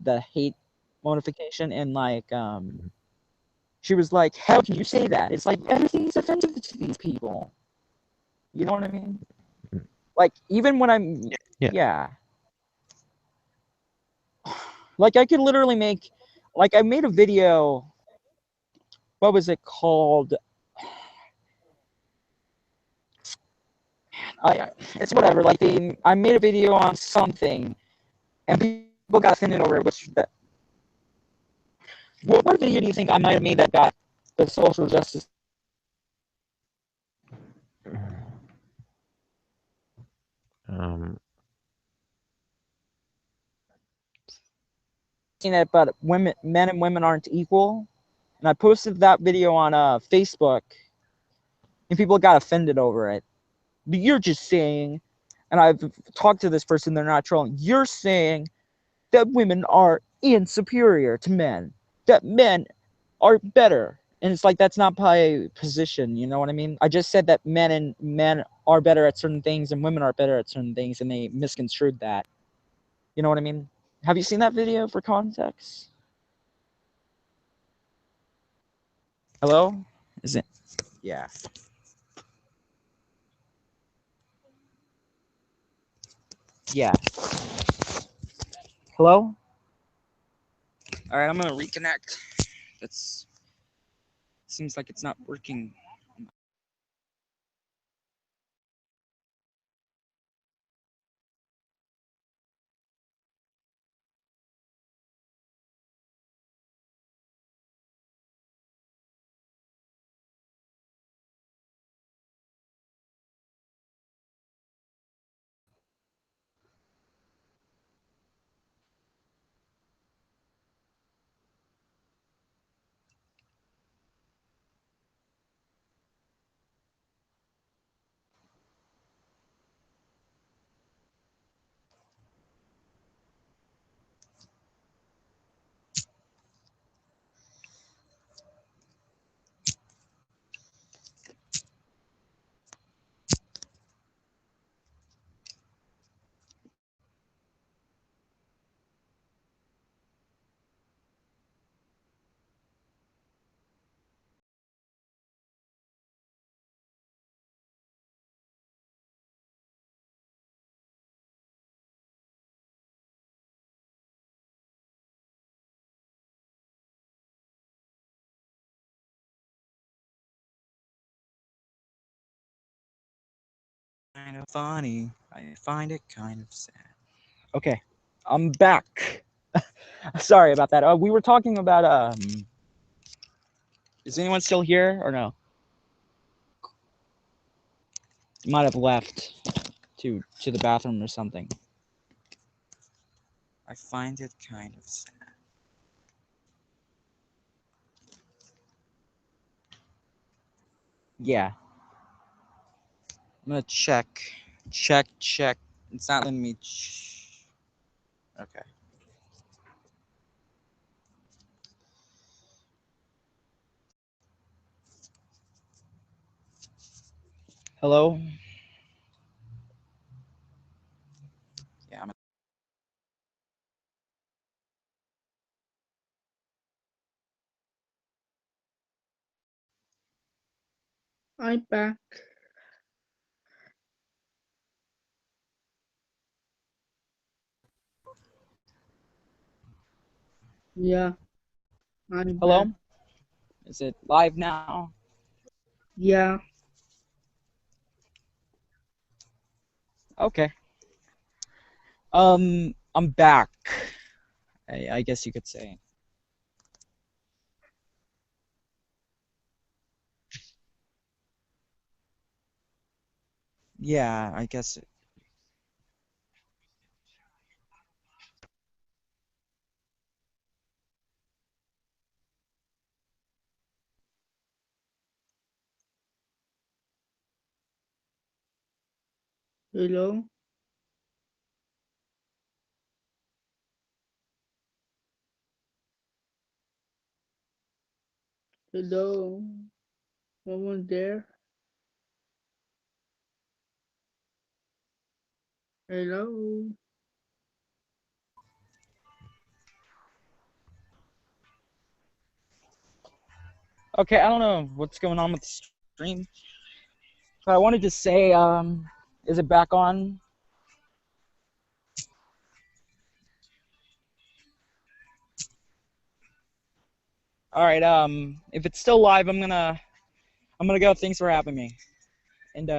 the hate modification. And like, she was like, how can you say that? It's like, everything's offensive to these people. You know what I mean? Like, even when I'm, yeah. Like, I could literally make, like, I made a video, what was it called? It's whatever. Like, I made a video on something, and people got offended over it. What video do you think I might have made that got the social justice? Seen it, but men and women aren't equal. And I posted that video on Facebook, and people got offended over it. But you're just saying, and I've talked to this person, they're not trolling. You're saying that women are inferior to men, that men are better. And it's like, that's not my position, you know what I mean? I just said that men are better at certain things and women are better at certain things, and they misconstrued that. You know what I mean? Have you seen that video for context? Hello? Is it? Yeah. Yeah. Hello? All right, I'm gonna reconnect. That's seems like it's not working. Kind of funny. I find it kind of sad. Okay, I'm back. Sorry about that. We were talking about is anyone still here or no? Might have left to the bathroom or something. I find it kind of sad. Yeah. I'm gonna check. Check. It's not letting me. Okay. Hello? I'm back. Yeah, I'm Hello? back. Is it live now? Yeah, Okay. I'm back. I guess you could say. Yeah, I guess. hello, hello. Someone there? Hello. Okay, I don't know what's going on with the stream, but I wanted to say, is it back on? All right. If it's still live, I'm gonna go. Thanks for having me. And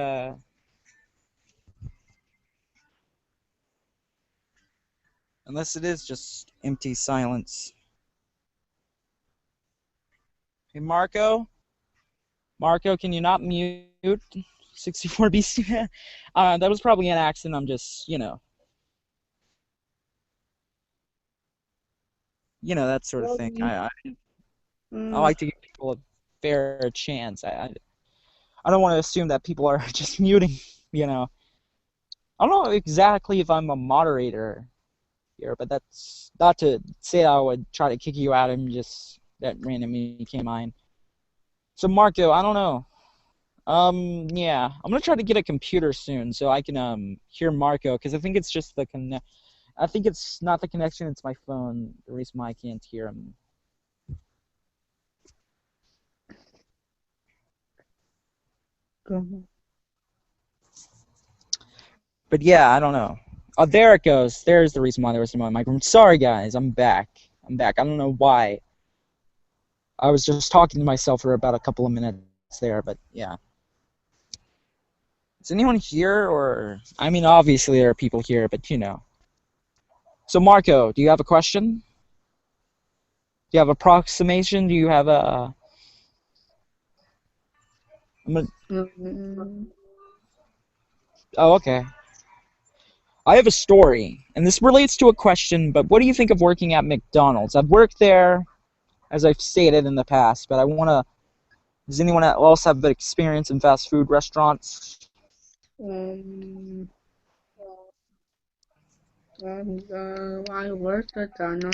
unless it is just empty silence. Hey, Marco. Marco, can you not mute 64 BC man? That was probably an accident. I'm just, that sort of thing. Sorry. I Uh, like to give people a fair chance. I don't want to assume that people are just muting. You know, I don't know exactly if I'm a moderator here, but that's not to say I would try to kick you out and just that randomly came mine. So Marco, I don't know. Yeah, I'm gonna try to get a computer soon so I can hear Marco because I think it's just the connect. I think it's not the connection; it's my phone. The reason why I can't hear him. come on. But yeah, I don't know. Oh, there it goes. There's the reason why there was no microphone. Sorry, guys. I'm back. I'm back. I don't know why. I was just talking to myself for about a couple of minutes there, but yeah. Is anyone here, or I mean, obviously there are people here, but So Marco, do you have a question? Do you have approximation? Do you have a? I'm gonna, Um, oh, okay. I have a story, and this relates to a question. But what do you think of working at McDonald's? I've worked there, as I've stated in the past, but I wanna. Does anyone else have experience in fast food restaurants? um, I worked at Dana.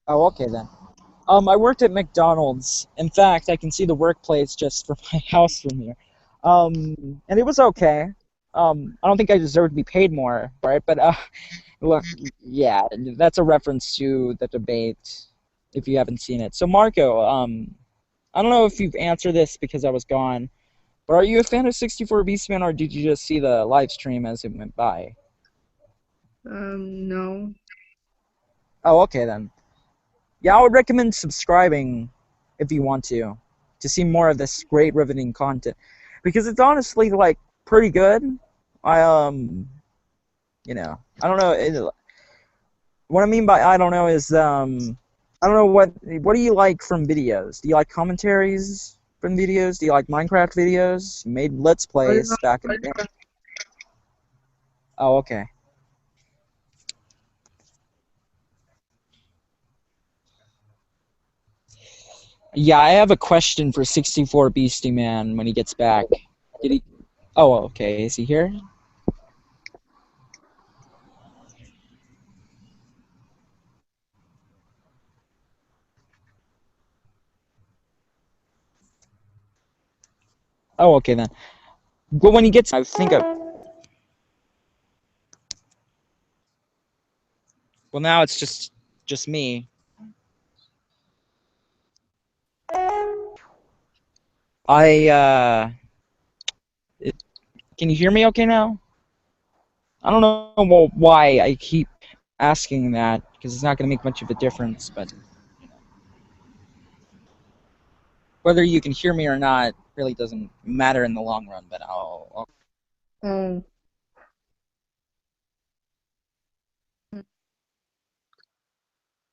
Oh, okay then. I worked at McDonald's. In fact, I can see the workplace just from my house from here. And it was okay. I don't think I deserve to be paid more, right? But look, yeah, that's a reference to the debate. If you haven't seen it, so Marco, I don't know if you've answered this because I was gone, but are you a fan of 64 Beastman, or did you just see the live stream as it went by? No. Oh, okay then. Yeah, I would recommend subscribing if you want to see more of this great riveting content because it's honestly like pretty good. I I don't know. What I mean by I don't know is I don't know what do you like from videos? Do you like commentaries from videos? Do you like Minecraft videos? You made Let's I Plays back in the day. like Oh, okay. Yeah, I have a question for 64 Beastie Man when he gets back. Did he? Oh, okay. Is he here? Oh, okay then. Well, when he gets, I think of. Well, now it's just me. I can you hear me okay now? I don't know why I keep asking that because it's not going to make much of a difference, but whether you can hear me or not really doesn't matter in the long run. But I'll Um,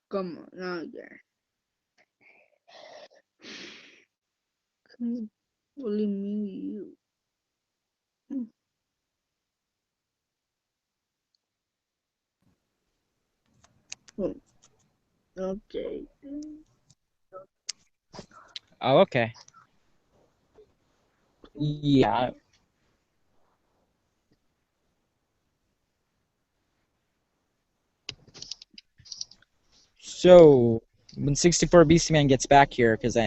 come on, now there. Only me, you. Oh, okay. oh okay. Yeah. So when 64BeastyMan gets back here, because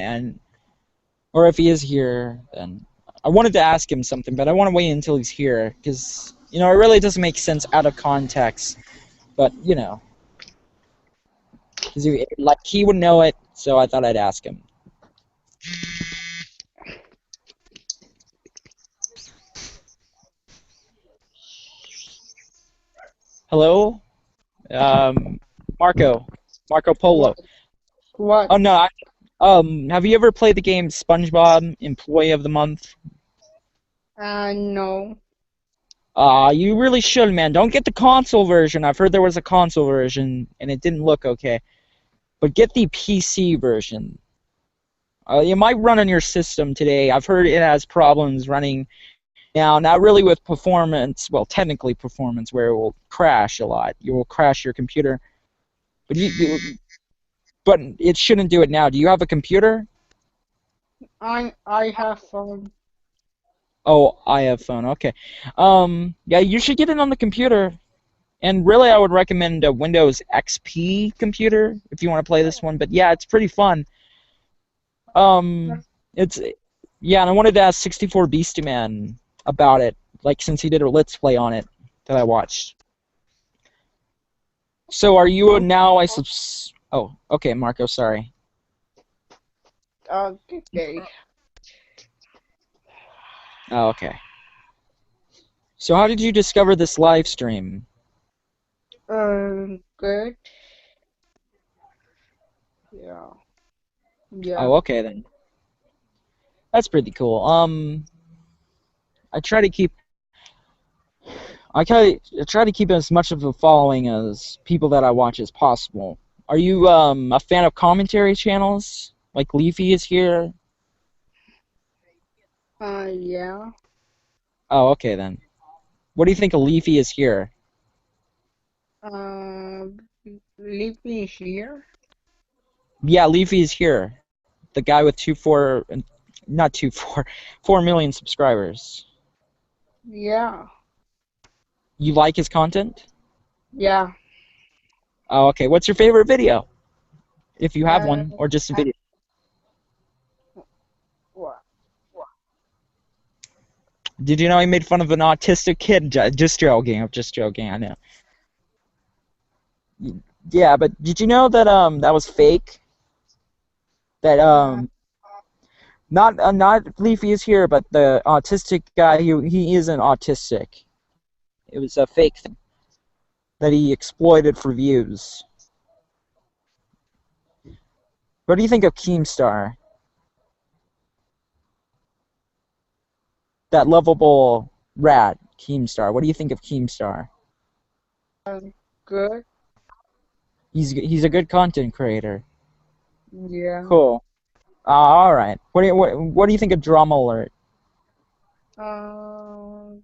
or if he is here, then I wanted to ask him something, but I want to wait until he's here because it really doesn't make sense out of context. But because he would know it, so I thought I'd ask him. Hello, um, Marco Polo. What? What? Oh no, have you ever played the game SpongeBob Employee of the Month? No. You really should, man. Don't get the console version. I've heard there was a console version and it didn't look okay. But get the PC version. It might run on your system today. I've heard it has problems running now, not really with performance, well, technically performance, where it will crash a lot. You will crash your computer. But but it shouldn't do it now. Do you have a computer? I have phone. Oh, I have phone. Okay. Yeah, you should get it on the computer. And really, I would recommend a Windows XP computer if you want to play this one. But yeah, it's pretty fun. It's yeah, and I wanted to ask 64BeastyMan about it, like since he did a Let's Play on it that I watched. So are you now? Oh, okay, Marco. Sorry. Okay. Oh, okay. So how did you discover this live stream? Good. Yeah. Yeah. Oh, okay then. That's pretty cool. I try to keep I try to keep as much of a following as people that I watch as possible. Are you a fan of commentary channels? Like Leafy is here? Yeah. Oh, okay then. What do you think of Leafy is here? Um, Living here. Yeah, Leafy is here. The guy with not 4 million subscribers. Yeah. You like his content? Yeah. Oh, okay. What's your favorite video? If you have Uh, one, or just a video. what? Did you know he made fun of an autistic kid? Just joking. I'm just joking. I know. Yeah, but did you know that that was fake? That Uh, not Leafy is here, but the autistic guy he isn't autistic. It was a fake thing that he exploited for views. What do you think of Keemstar? That lovable rat, Keemstar. What do you think of Keemstar? good. He's a good content creator. Yeah. Cool. All right. What do you think of Drama Alert? Uh,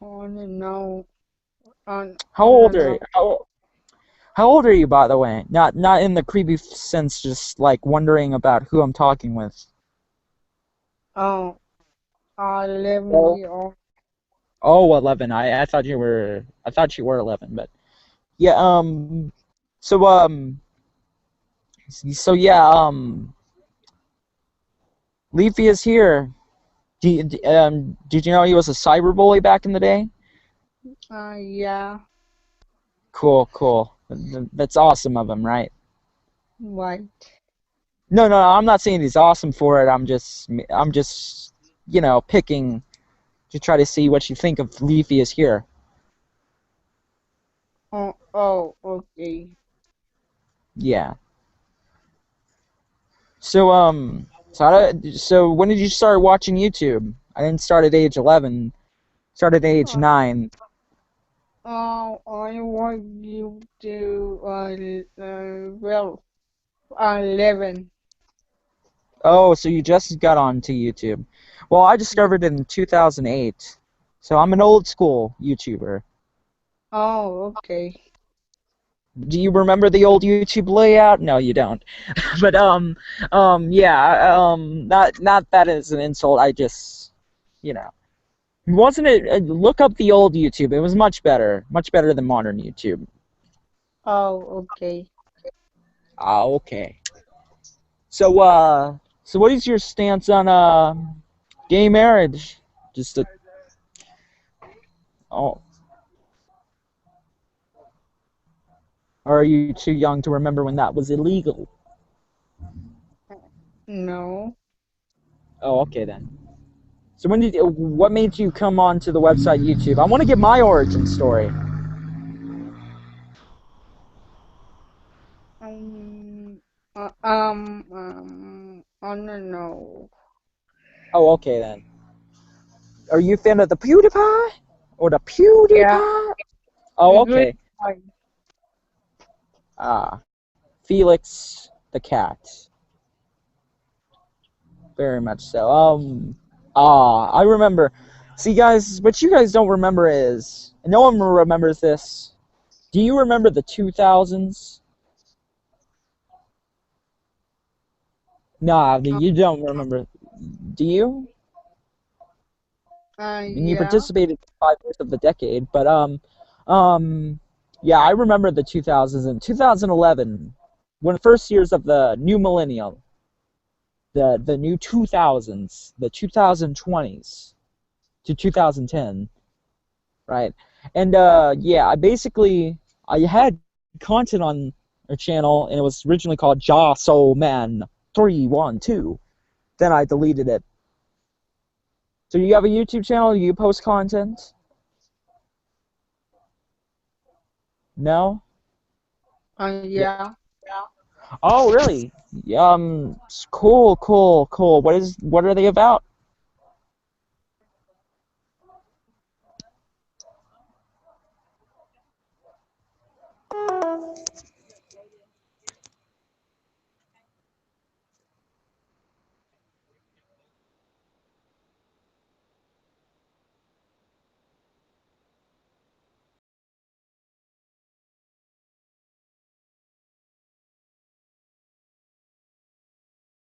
on and now. How On old and are you? now. How old are you, by the way? Not in the creepy sense, just like wondering about who I'm talking with. Oh, 11 Oh, year old. oh, 11. I thought you were 11, but yeah. So so yeah. Leafy is here. Did you know he was a cyberbully back in the day? Yeah. Cool, cool. That's awesome of him, right? White. No, no, I'm not saying he's awesome for it. I'm just, picking to try to see what you think of Leafy is here. Oh, okay. Yeah. So so when did you start watching YouTube? I didn't start at age 11. Started at age 9. I want you to, well, 11. Oh, so you just got onto YouTube. Well, I discovered it in 2008. So I'm an old school YouTuber. Oh, okay. Do you remember the old YouTube layout? No, you don't. But yeah, not that as an insult. I just, you know, wasn't it? Look up the old YouTube. It was much better than modern YouTube. Oh, okay. Ah, okay. So so what is your stance on gay marriage? Just a, oh, or are you too young to remember when that was illegal? No. Oh, okay then. So what made you come on to the website YouTube? I want to get my origin story. Um, I don't know. Oh, okay then. Are you a fan of the PewDiePie? Or the Yeah, PewDiePie? Oh, good. okay. Felix the cat. Very much so. I remember. See, guys, what you guys don't remember is, and no one remembers this. Do you remember the 2000s? Nah, you don't remember. Do you? And you Yeah. participated in 5 years of the decade, but yeah, I remember the 2000s and 2011, when first years of the new millennium, the new 2000s, the 2020s to 2010, right? And yeah, I had content on our channel, and it was originally called Jaso Man 312. Then I deleted it. So you have a YouTube channel? You post content? No? Yeah. Yeah. Oh, really? Cool, cool, cool. What are they about?